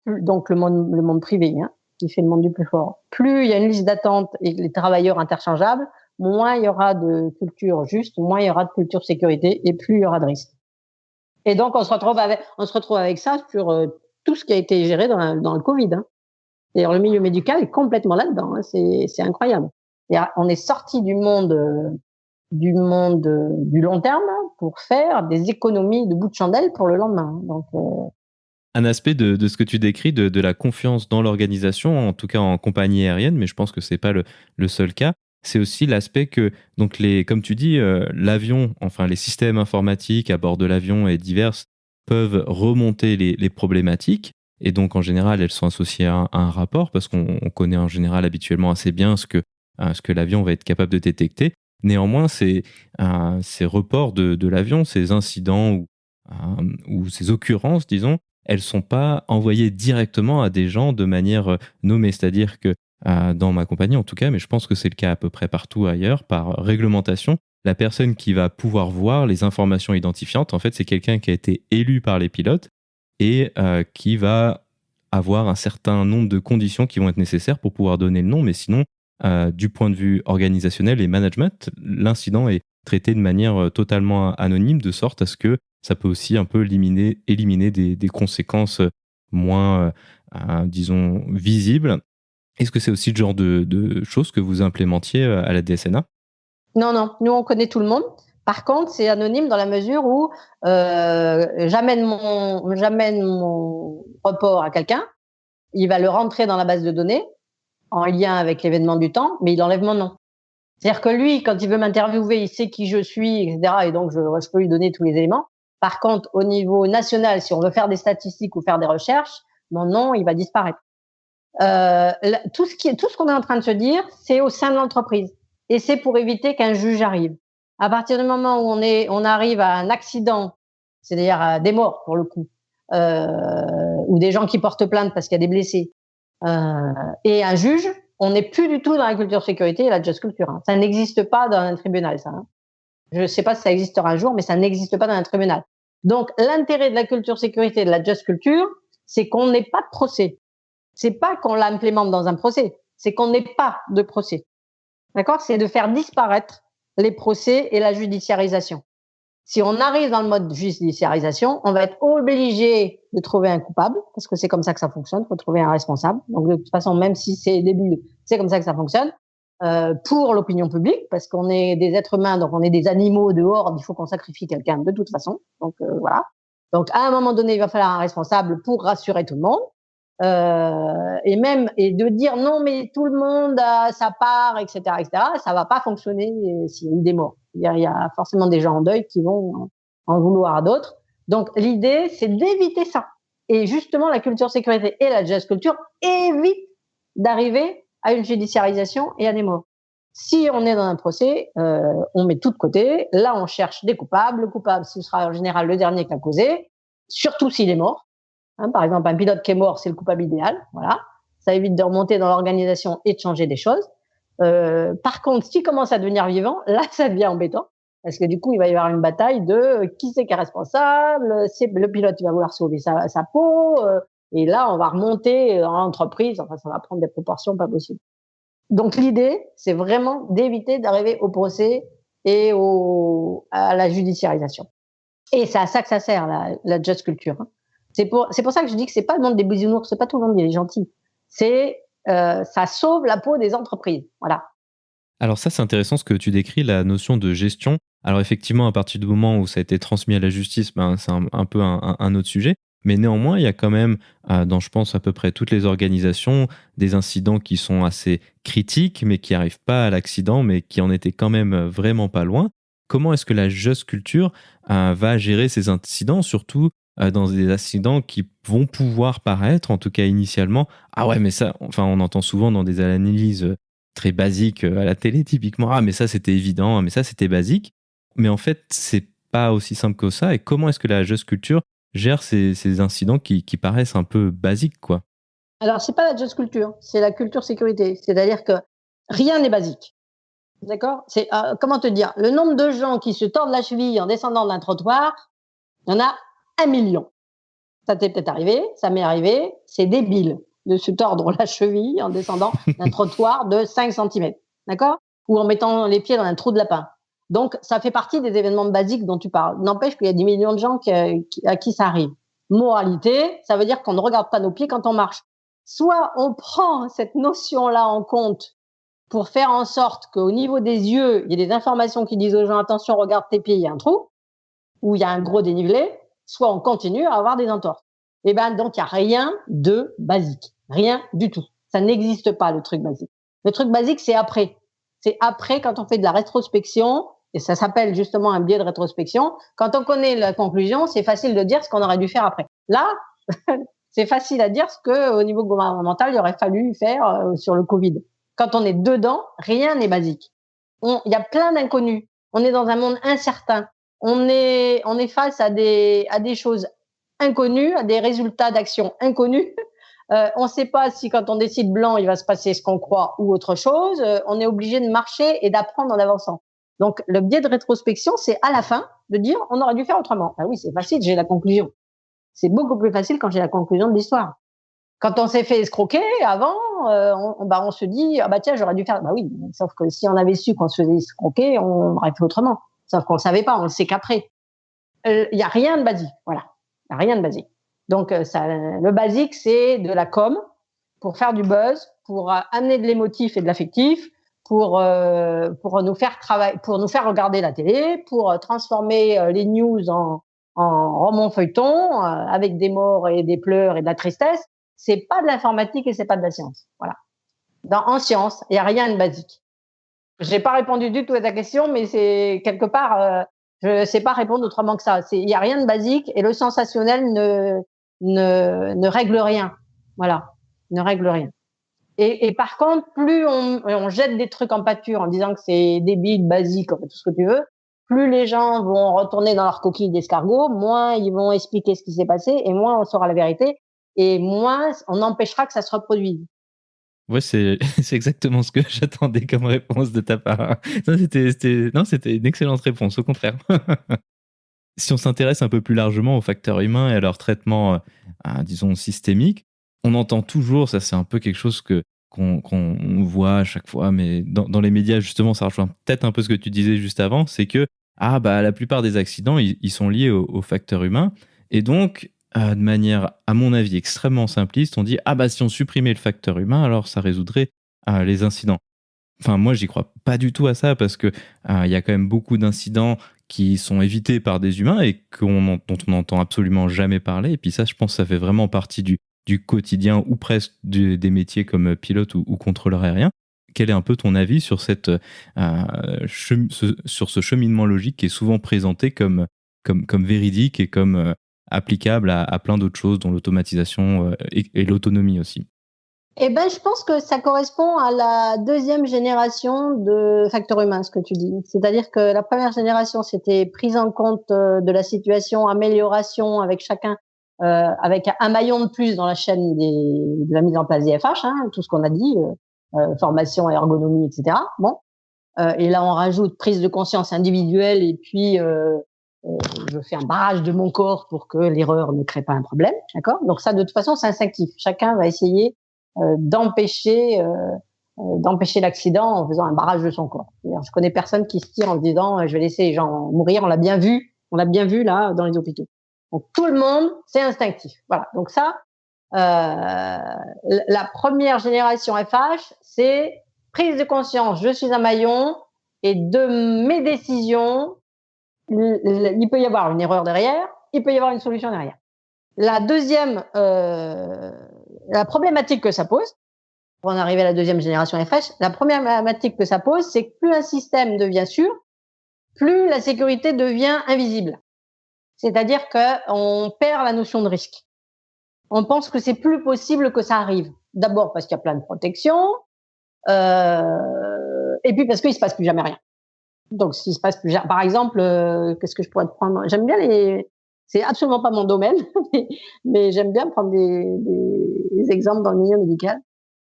donc le monde privé, qui fait le monde du plus fort, plus il y a une liste d'attente et les travailleurs interchangeables, moins il y aura de culture juste, moins il y aura de culture sécurité et plus il y aura de risques. Et donc on se retrouve avec ça sur tout ce qui a été géré dans le Covid. D'ailleurs, le milieu médical est complètement là-dedans. C'est incroyable. Et on est sorti du monde du long terme pour faire des économies de bout de chandelle pour le lendemain. Donc, Un aspect de ce que tu décris, de la confiance dans l'organisation, en tout cas en compagnie aérienne, mais je pense que c'est pas le seul cas. C'est aussi l'aspect que, donc comme tu dis, l'avion, enfin les systèmes informatiques à bord de l'avion et diverses peuvent remonter les problématiques. Et donc en général, elles sont associées à un rapport parce qu'on connaît en général habituellement assez bien ce que l'avion va être capable de détecter. Néanmoins, ces reports de l'avion, ces incidents ou ces occurrences, disons, elles sont pas envoyées directement à des gens de manière nommée. C'est-à-dire que dans ma compagnie, en tout cas, mais je pense que c'est le cas à peu près partout ailleurs, par réglementation, la personne qui va pouvoir voir les informations identifiantes, en fait, c'est quelqu'un qui a été élu par les pilotes et qui va avoir un certain nombre de conditions qui vont être nécessaires pour pouvoir donner le nom. Mais sinon, du point de vue organisationnel et management, l'incident est traité de manière totalement anonyme, de sorte à ce que ça peut aussi un peu éliminer des conséquences moins, disons, visibles. Est-ce que c'est aussi le genre de choses que vous implémentiez à la DSNA? non, nous on connaît tout le monde. Par contre, c'est anonyme dans la mesure où j'amène mon report à quelqu'un, il va le rentrer dans la base de données en lien avec l'événement du temps, mais il enlève mon nom. C'est-à-dire que lui, quand il veut m'interviewer, il sait qui je suis, etc. Et donc, je peux lui donner tous les éléments. Par contre, au niveau national, si on veut faire des statistiques ou faire des recherches, mon nom, il va disparaître. Tout ce qu'on est en train de se dire, c'est au sein de l'entreprise. Et c'est pour éviter qu'un juge arrive. À partir du moment où on arrive à un accident, c'est-à-dire à des morts pour le coup, ou des gens qui portent plainte parce qu'il y a des blessés, et un juge, on n'est plus du tout dans la culture sécurité et la just culture. Hein. Ça n'existe pas dans un tribunal, ça. Hein. Je ne sais pas si ça existera un jour, mais ça n'existe pas dans un tribunal. Donc, l'intérêt de la culture sécurité et de la just culture, c'est qu'on n'ait pas de procès. C'est pas qu'on l'implémente dans un procès, c'est qu'on n'ait pas de procès. D'accord? C'est de faire disparaître les procès et la judiciarisation. Si on arrive dans le mode judiciarisation, on va être obligé de trouver un coupable, parce que c'est comme ça que ça fonctionne, il faut trouver un responsable. Donc de toute façon, même si c'est débile, c'est comme ça que ça fonctionne. Pour l'opinion publique, parce qu'on est des êtres humains, donc on est des animaux dehors, il faut qu'on sacrifie quelqu'un de toute façon. Donc voilà. Donc à un moment donné, il va falloir un responsable pour rassurer tout le monde. Et de dire non mais tout le monde a sa part, etc., ça va pas fonctionner s'il y a eu des morts. Il y a forcément des gens en deuil qui vont en vouloir à d'autres. Donc l'idée, c'est d'éviter ça. Et justement, la culture sécurité et la just culture évitent d'arriver à une judiciarisation et à des morts. Si on est dans un procès, on met tout de côté. Là, on cherche des coupables. Le coupable, ce sera en général le dernier qui a causé, surtout s'il est mort. Hein, par exemple, un pilote qui est mort, c'est le coupable idéal. Voilà. Ça évite de remonter dans l'organisation et de changer des choses. Par contre, s'il commence à devenir vivant, là, ça devient embêtant. Parce que du coup, il va y avoir une bataille de qui c'est qui est responsable. C'est le pilote, il va vouloir sauver sa peau. Et là, on va remonter dans l'entreprise. Enfin, ça va prendre des proportions pas possibles. Donc, l'idée, c'est vraiment d'éviter d'arriver au procès et à la judiciarisation. Et c'est à ça que ça sert, la just culture. Hein. C'est pour ça que je dis que c'est pas le monde des bisounours, c'est pas tout le monde qui est gentil. Ça sauve la peau des entreprises. Voilà. Alors ça, c'est intéressant ce que tu décris, la notion de gestion. Alors effectivement, à partir du moment où ça a été transmis à la justice, ben, c'est un peu un autre sujet. Mais néanmoins, il y a quand même, dans je pense à peu près toutes les organisations, des incidents qui sont assez critiques, mais qui n'arrivent pas à l'accident, mais qui en étaient quand même vraiment pas loin. Comment est-ce que la Just Culture va gérer ces incidents, surtout dans des accidents qui vont pouvoir paraître, en tout cas initialement, ah ouais, mais ça, enfin, on entend souvent dans des analyses très basiques à la télé, typiquement, ah mais ça c'était évident, ah, mais ça c'était basique. Mais en fait, c'est pas aussi simple que ça. Et comment est-ce que la Just Culture gère ces incidents qui paraissent un peu basiques, quoi? Alors, c'est pas la just culture, c'est la culture sécurité. C'est-à-dire que rien n'est basique. D'accord? Comment te dire? Le nombre de gens qui se tordent la cheville en descendant d'un trottoir, il y en a 1 million. Ça t'est peut-être arrivé, ça m'est arrivé, c'est débile de se tordre la cheville en descendant d'un trottoir de 5 centimètres. D'accord? Ou en mettant les pieds dans un trou de lapin. Donc, ça fait partie des événements basiques dont tu parles. N'empêche qu'il y a 10 millions de gens à qui ça arrive. Moralité, ça veut dire qu'on ne regarde pas nos pieds quand on marche. Soit on prend cette notion-là en compte pour faire en sorte qu'au niveau des yeux, il y ait des informations qui disent aux gens, attention, regarde tes pieds, il y a un trou, ou il y a un gros dénivelé, soit on continue à avoir des entorses. Et ben, donc, il n'y a rien de basique. Rien du tout. Ça n'existe pas, le truc basique. Le truc basique, c'est après. C'est après, quand on fait de la rétrospection, et ça s'appelle justement un biais de rétrospection. Quand on connaît la conclusion, c'est facile de dire ce qu'on aurait dû faire après. Là, c'est facile à dire ce qu'au niveau gouvernemental, il aurait fallu faire sur le Covid. Quand on est dedans, rien n'est basique. Il y a plein d'inconnus. On est dans un monde incertain. On est face à des choses inconnues, à des résultats d'action inconnus. On ne sait pas si quand on décide blanc, il va se passer ce qu'on croit ou autre chose. On est obligé de marcher et d'apprendre en avançant. Donc, le biais de rétrospection, c'est à la fin de dire on aurait dû faire autrement. Ah oui, c'est facile, j'ai la conclusion. C'est beaucoup plus facile quand j'ai la conclusion de l'histoire. Quand on s'est fait escroquer avant, on se dit ah bah tiens, j'aurais dû faire. Bah oui, sauf que si on avait su qu'on se faisait escroquer, on aurait fait autrement. Sauf qu'on le savait pas, on le sait qu'après. Il y a rien de basique, voilà. Il y a rien de basique. Donc le basique, c'est de la com pour faire du buzz, pour amener de l'émotif et de l'affectif, pour nous faire travailler, pour nous faire regarder la télé, pour transformer les news en roman feuilleton avec des morts et des pleurs et de la tristesse. C'est pas de l'informatique et c'est pas de la science. Voilà. En science, il y a rien de basique. J'ai pas répondu du tout à ta question, mais c'est quelque part, je sais pas répondre autrement que ça. Il y a rien de basique et le sensationnel ne règle rien. Voilà, ne règle rien. Et par contre, plus on jette des trucs en pâture en disant que c'est débile, basique, tout ce que tu veux, plus les gens vont retourner dans leur coquille d'escargot, moins ils vont expliquer ce qui s'est passé et moins on saura la vérité et moins on empêchera que ça se reproduise. Ouais, c'est exactement ce que j'attendais comme réponse de ta part. C'était une excellente réponse, au contraire. Si on s'intéresse un peu plus largement aux facteurs humains et à leur traitement, disons, systémique, on entend toujours, ça c'est un peu quelque chose qu'on voit à chaque fois, mais dans les médias, justement, ça rejoint peut-être un peu ce que tu disais juste avant, c'est que la plupart des accidents, ils sont liés aux facteurs humains. Et donc, de manière, à mon avis, extrêmement simpliste, on dit si on supprimait le facteur humain, alors ça résoudrait les incidents. Enfin, moi, j'y crois pas du tout à ça parce que il y a quand même beaucoup d'incidents qui sont évités par des humains et dont on n'entend absolument jamais parler. Et puis ça, je pense que ça fait vraiment partie du quotidien ou presque des métiers comme pilote ou contrôleur aérien. Quel est un peu ton avis sur sur ce cheminement logique qui est souvent présenté comme véridique et comme applicable à plein d'autres choses, dont l'automatisation et l'autonomie aussi? Eh ben, je pense que ça correspond à la deuxième génération de facteurs humains, ce que tu dis. C'est-à-dire que la première génération, c'était prise en compte de la situation, amélioration avec chacun, avec un maillon de plus dans la chaîne de la mise en place des FH, tout ce qu'on a dit, formation, ergonomie, etc. Bon, et là on rajoute prise de conscience individuelle et puis je fais un barrage de mon corps pour que l'erreur ne crée pas un problème, d'accord? Donc ça, de toute façon, c'est instinctif. Chacun va essayer d'empêcher l'accident en faisant un barrage de son corps. C'est-à-dire, je connais personne qui se tire en se disant je vais laisser les gens mourir. On l'a bien vu là dans les hôpitaux. Donc tout le monde, c'est instinctif. Voilà. Donc ça, la première génération FH, c'est prise de conscience. Je suis un maillon et de mes décisions, il peut y avoir une erreur derrière, il peut y avoir une solution derrière. La deuxième, la problématique que ça pose, pour en arriver à la deuxième génération FH, la première problématique que ça pose, c'est que plus un système devient sûr, plus la sécurité devient invisible. C'est-à-dire qu'on perd la notion de risque. On pense que c'est plus possible que ça arrive. D'abord parce qu'il y a plein de protections, et puis parce qu'il se passe plus jamais rien. Donc, s'il se passe plus jamais, par exemple, qu'est-ce que je pourrais te prendre? J'aime bien c'est absolument pas mon domaine, mais j'aime bien prendre des exemples dans le milieu médical.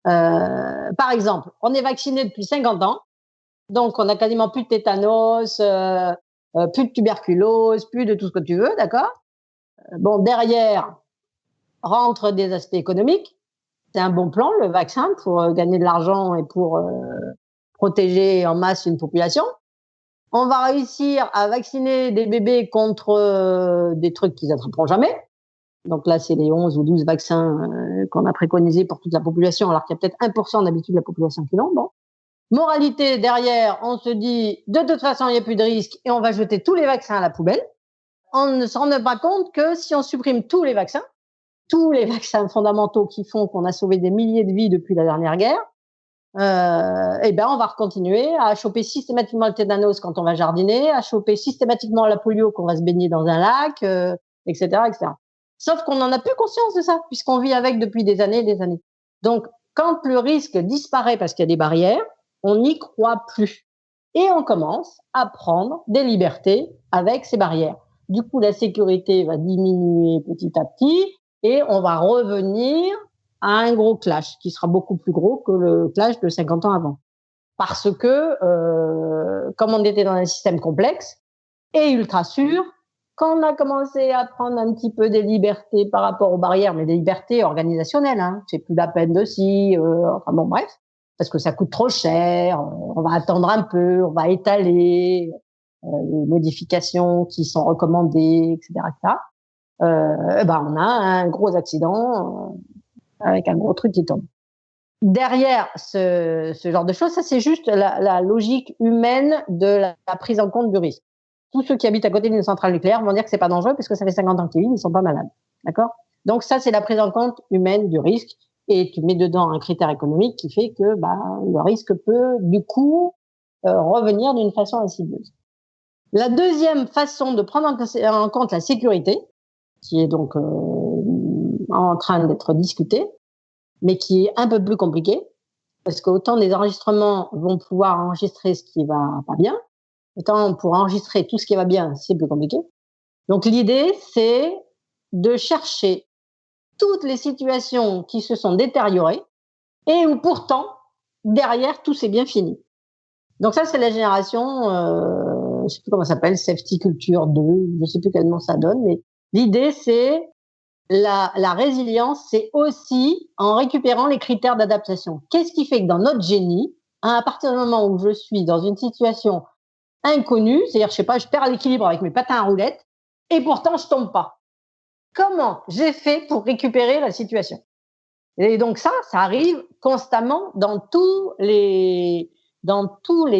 Par exemple, on est vacciné depuis 50 ans, donc on a quasiment plus de tétanos, plus de tuberculose, plus de tout ce que tu veux, d'accord? Bon, derrière rentrent des aspects économiques. C'est un bon plan, le vaccin, pour gagner de l'argent et pour protéger en masse une population. On va réussir à vacciner des bébés contre des trucs qu'ils n'attraperont jamais. Donc là, c'est les 11 ou 12 vaccins qu'on a préconisés pour toute la population, alors qu'il y a peut-être 1% d'habitude de la population qui l'ont. Bon. Moralité, derrière, on se dit, de toute façon, il n'y a plus de risque et on va jeter tous les vaccins à la poubelle. On ne se rend pas compte que si on supprime tous les vaccins fondamentaux qui font qu'on a sauvé des milliers de vies depuis la dernière guerre, eh ben on va continuer à choper systématiquement le tétanos quand on va jardiner, à choper systématiquement la polio quand on va se baigner dans un lac, etc., etc. Sauf qu'on n'en a plus conscience de ça, puisqu'on vit avec depuis des années et des années. Donc, quand le risque disparaît parce qu'il y a des barrières, on n'y croit plus. Et on commence à prendre des libertés avec ces barrières. Du coup, la sécurité va diminuer petit à petit et on va revenir à un gros clash qui sera beaucoup plus gros que le clash de 50 ans avant. Parce que, comme on était dans un système complexe et ultra sûr, quand on a commencé à prendre un petit peu des libertés par rapport aux barrières, mais des libertés organisationnelles, hein, c'est plus la peine de enfin bon, bref, parce que ça coûte trop cher, on va attendre un peu, on va étaler les modifications qui sont recommandées, etc., etc. On a un gros accident avec un gros truc qui tombe. Derrière ce genre de choses, ça c'est juste la logique humaine de la prise en compte du risque. Tous ceux qui habitent à côté d'une centrale nucléaire vont dire que c'est pas dangereux parce que ça fait 50 ans qu'ils vivent, ils sont pas malades. D'accord? Donc ça, c'est la prise en compte humaine du risque et tu mets dedans un critère économique qui fait que le risque peut du coup revenir d'une façon insidieuse. La deuxième façon de prendre en compte la sécurité, qui est donc en train d'être discutée, mais qui est un peu plus compliquée, parce qu'autant les enregistrements vont pouvoir enregistrer ce qui va pas bien, autant pour enregistrer tout ce qui va bien, c'est plus compliqué. Donc l'idée, c'est de chercher toutes les situations qui se sont détériorées et où pourtant, derrière, tout s'est bien fini. Donc ça, c'est la génération, je sais plus comment ça s'appelle, Safety Culture 2, je sais plus quel nom ça donne, mais l'idée, c'est la résilience, c'est aussi en récupérant les critères d'adaptation. Qu'est-ce qui fait que dans notre génie, à partir du moment où je suis dans une situation inconnue, c'est-à-dire, je sais pas, je perds l'équilibre avec mes patins à roulettes, et pourtant je tombe pas. Comment j'ai fait pour récupérer la situation? Et donc ça arrive constamment dans tous les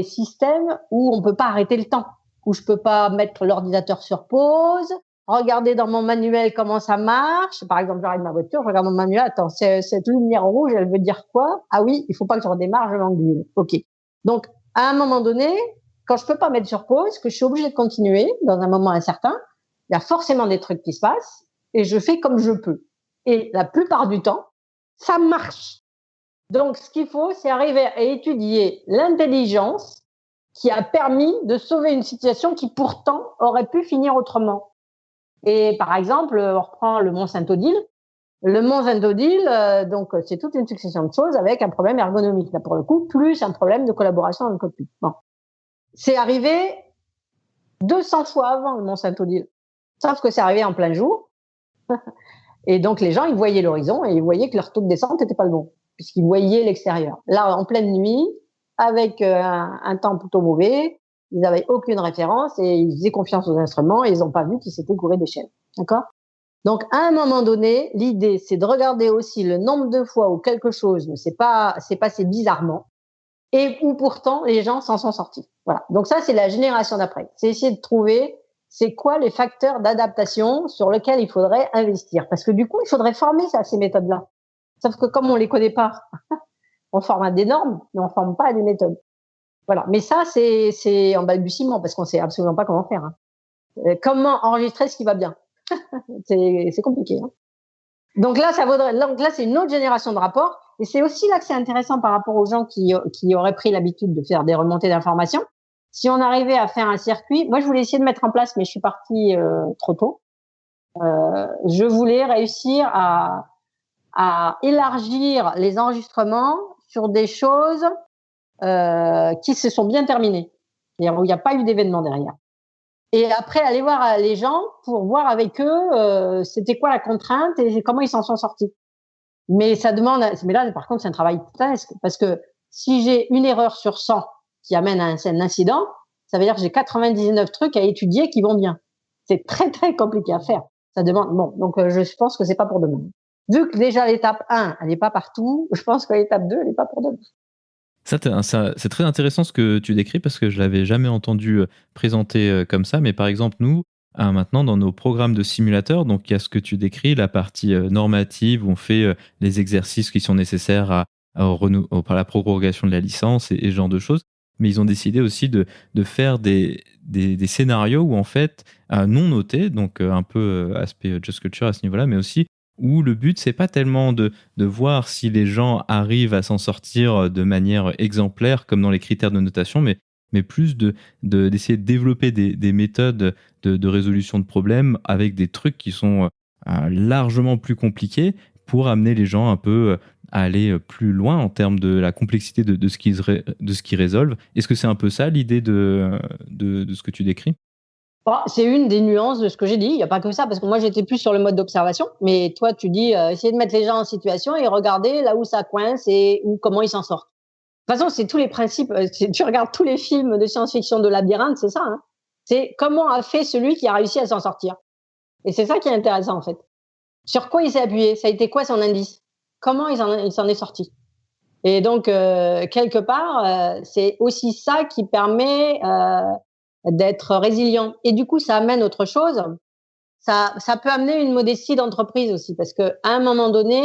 systèmes où on peut pas arrêter le temps, où je peux pas mettre l'ordinateur sur pause, regarder dans mon manuel comment ça marche. Par exemple, j'arrête ma voiture, je regarde mon manuel, attends, cette lumière rouge, elle veut dire quoi? Ah oui, il faut pas que je redémarre, je l'engule. OK. Donc, à un moment donné, quand je peux pas mettre sur pause, que je suis obligée de continuer dans un moment incertain, il y a forcément des trucs qui se passent et je fais comme je peux. Et la plupart du temps, ça marche. Donc, ce qu'il faut, c'est arriver à étudier l'intelligence qui a permis de sauver une situation qui pourtant aurait pu finir autrement. Et par exemple, on reprend le Mont Saint-Odile. Le Mont Saint-Odile, donc c'est toute une succession de choses avec un problème ergonomique, là pour le coup, plus un problème de collaboration dans le cockpit. Bon. C'est arrivé 200 fois avant le Mont Saint-Odile, sauf que c'est arrivé en plein jour. Et donc les gens, ils voyaient l'horizon et ils voyaient que leur taux de descente n'était pas le bon, puisqu'ils voyaient l'extérieur. Là, en pleine nuit, avec un temps plutôt mauvais, ils n'avaient aucune référence et ils faisaient confiance aux instruments et ils n'ont pas vu qu'ils s'étaient gourés d'échelle. D'accord? Donc, à un moment donné, l'idée, c'est de regarder aussi le nombre de fois où quelque chose ne s'est passé bizarrement et où pourtant les gens s'en sont sortis. Voilà. Donc ça, c'est la génération d'après. C'est essayer de trouver c'est quoi les facteurs d'adaptation sur lesquels il faudrait investir. Parce que du coup, il faudrait former ça, ces méthodes-là. Sauf que comme on les connaît pas, on forme à des normes, mais on forme pas à des méthodes. Voilà. Mais ça, c'est en balbutiement parce qu'on sait absolument pas comment faire. Hein. Comment enregistrer ce qui va bien? C'est compliqué. Hein. Donc là, c'est une autre génération de rapports. Et c'est aussi là que c'est intéressant par rapport aux gens qui auraient pris l'habitude de faire des remontées d'informations. Si on arrivait à faire un circuit, moi je voulais essayer de mettre en place, mais je suis partie trop tôt. Je voulais réussir à élargir les enregistrements sur des choses qui se sont bien terminées, c'est-à-dire où il n'y a pas eu d'événement derrière. Et après aller voir les gens pour voir avec eux c'était quoi la contrainte et comment ils s'en sont sortis. Mais ça demande, mais là par contre c'est un travail titanesque parce que si j'ai une erreur sur 100 qui amène à un incident, ça veut dire que j'ai 99 trucs à étudier qui vont bien. C'est très très compliqué à faire. Ça demande donc je pense que c'est pas pour demain. Vu que déjà l'étape 1, elle n'est pas partout, je pense que l'étape 2, elle n'est pas pour demain. C'est très intéressant ce que tu décris parce que je l'avais jamais entendu présenter comme ça. Mais par exemple, nous, maintenant, dans nos programmes de simulateurs, donc il y a ce que tu décris, la partie normative où on fait les exercices qui sont nécessaires par la prorogation de la licence et ce genre de choses. Mais ils ont décidé aussi de faire des scénarios où, en fait, non notés, donc un peu aspect Just Culture à ce niveau-là, mais aussi où le but, c'est pas tellement de voir si les gens arrivent à s'en sortir de manière exemplaire, comme dans les critères de notation, mais plus d'essayer de développer des méthodes de résolution de problèmes avec des trucs qui sont largement plus compliqués pour amener les gens un peu à aller plus loin en termes de la complexité de ce qu'ils résolvent. Est-ce que c'est un peu ça l'idée de ce que tu décris? Bon, c'est une des nuances de ce que j'ai dit. Il n'y a pas que ça, parce que moi, j'étais plus sur le mode d'observation. Mais toi, tu dis essayer de mettre les gens en situation et regarder là où ça coince et comment ils s'en sortent. De toute façon, c'est tous les principes. Tu regardes tous les films de science-fiction de labyrinthe, c'est ça. Hein. C'est comment a fait celui qui a réussi à s'en sortir. Et c'est ça qui est intéressant, en fait. Sur quoi il s'est appuyé? Ça a été quoi son indice? Comment il s'en est sorti? Et donc, quelque part, c'est aussi ça qui permet d'être résilient. Et du coup, ça amène autre chose. Ça peut amener une modestie d'entreprise aussi, parce qu'à un moment donné,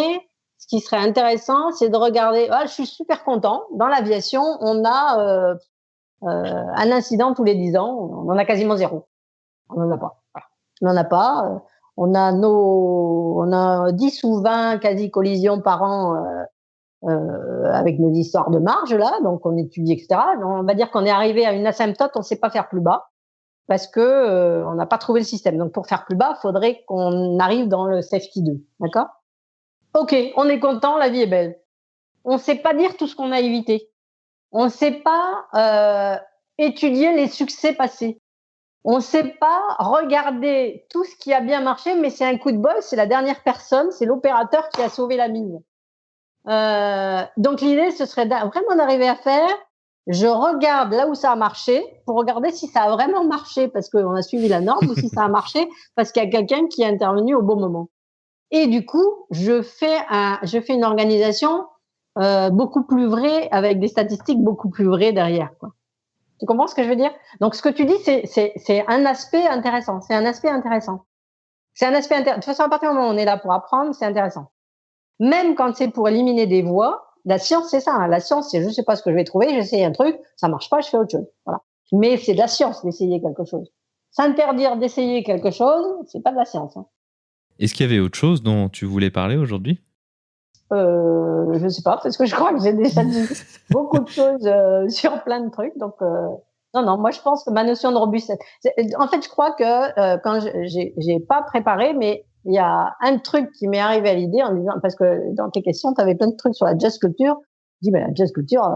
ce qui serait intéressant, c'est de regarder. Ah, je suis super content. Dans l'aviation, on a un incident tous les 10 ans. On en a quasiment zéro. On n'en a pas. Voilà. On n'en a pas. On a 10 ou 20 quasi-collisions par an avec nos histoires de marge, là. Donc, on étudie, etc. Donc, on va dire qu'on est arrivé à une asymptote, on ne sait pas faire plus bas parce que on n'a pas trouvé le système. Donc, pour faire plus bas, il faudrait qu'on arrive dans le safety 2. D'accord? OK, on est content, la vie est belle. On ne sait pas dire tout ce qu'on a évité. On ne sait pas étudier les succès passés. On ne sait pas regarder tout ce qui a bien marché, mais c'est un coup de bol, c'est la dernière personne, c'est l'opérateur qui a sauvé la mise. Donc l'idée, ce serait vraiment d'arriver à faire, je regarde là où ça a marché pour regarder si ça a vraiment marché parce qu'on a suivi la norme ou si ça a marché parce qu'il y a quelqu'un qui est intervenu au bon moment. Et du coup, je fais une organisation beaucoup plus vraie avec des statistiques beaucoup plus vraies derrière, quoi. Tu comprends ce que je veux dire? Donc, ce que tu dis, c'est un aspect intéressant. C'est un aspect intéressant. De toute façon, à partir du moment où on est là pour apprendre, c'est intéressant. Même quand c'est pour éliminer des voies, la science, c'est ça. Hein. La science, c'est je sais pas ce que je vais trouver, j'essaye un truc, ça marche pas, je fais autre chose. Voilà. Mais c'est de la science d'essayer quelque chose. S'interdire d'essayer quelque chose, c'est pas de la science. Hein. Est-ce qu'il y avait autre chose dont tu voulais parler aujourd'hui? Je sais pas, parce que je crois que j'ai déjà dit beaucoup de choses sur plein de trucs. Donc, non, moi je pense que ma notion de robustesse. En fait, je crois que quand j'ai pas préparé, mais il y a un truc qui m'est arrivé à l'idée en disant, parce que dans tes questions, tu avais plein de trucs sur la jazz culture. Je dis, ben, la jazz culture,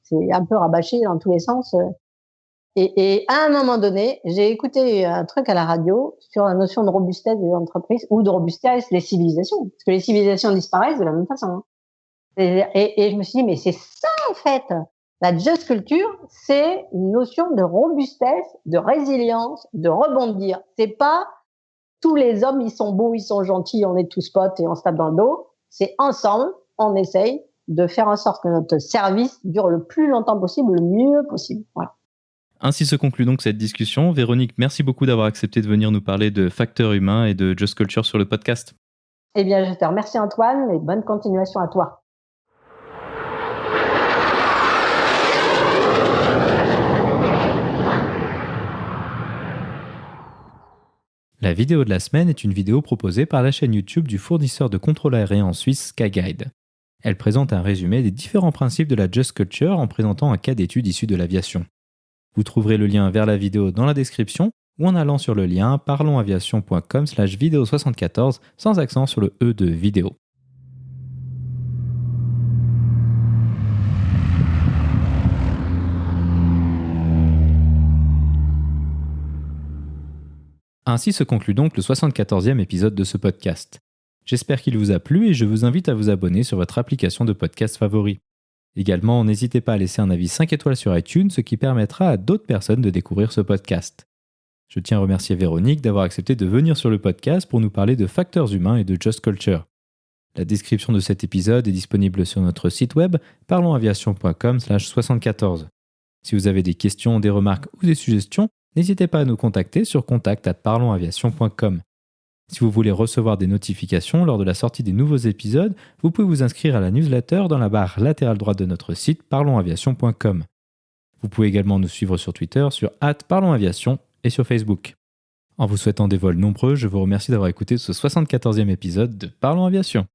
c'est un peu rabâché dans tous les sens. Et à un moment donné, j'ai écouté un truc à la radio sur la notion de robustesse des entreprises ou de robustesse des civilisations. Parce que les civilisations disparaissent de la même façon. Hein. Et je me suis dit, mais c'est ça en fait. La just culture, c'est une notion de robustesse, de résilience, de rebondir. C'est pas tous les hommes, ils sont beaux, ils sont gentils, on est tous potes et on se tape dans le dos. C'est ensemble, on essaye de faire en sorte que notre service dure le plus longtemps possible, le mieux possible. Voilà. Ainsi se conclut donc cette discussion. Véronique, merci beaucoup d'avoir accepté de venir nous parler de facteurs humains et de Just Culture sur le podcast. Eh bien, je te remercie Antoine et bonne continuation à toi. La vidéo de la semaine est une vidéo proposée par la chaîne YouTube du fournisseur de contrôle aérien en Suisse Skyguide. Elle présente un résumé des différents principes de la Just Culture en présentant un cas d'étude issu de l'aviation. Vous trouverez le lien vers la vidéo dans la description ou en allant sur le lien parlonsaviation.com/vidéo74 sans accent sur le E de vidéo. Ainsi se conclut donc le 74e épisode de ce podcast. J'espère qu'il vous a plu et je vous invite à vous abonner sur votre application de podcast favori. Également, n'hésitez pas à laisser un avis 5 étoiles sur iTunes, ce qui permettra à d'autres personnes de découvrir ce podcast. Je tiens à remercier Véronique d'avoir accepté de venir sur le podcast pour nous parler de facteurs humains et de Just Culture. La description de cet épisode est disponible sur notre site web parlonsaviation.com/74. Si vous avez des questions, des remarques ou des suggestions, n'hésitez pas à nous contacter sur contact@parlonsaviation.com. Si vous voulez recevoir des notifications lors de la sortie des nouveaux épisodes, vous pouvez vous inscrire à la newsletter dans la barre latérale droite de notre site parlonsaviation.com. Vous pouvez également nous suivre sur Twitter sur @parlonsaviation et sur Facebook. En vous souhaitant des vols nombreux, je vous remercie d'avoir écouté ce 74e épisode de Parlons Aviation.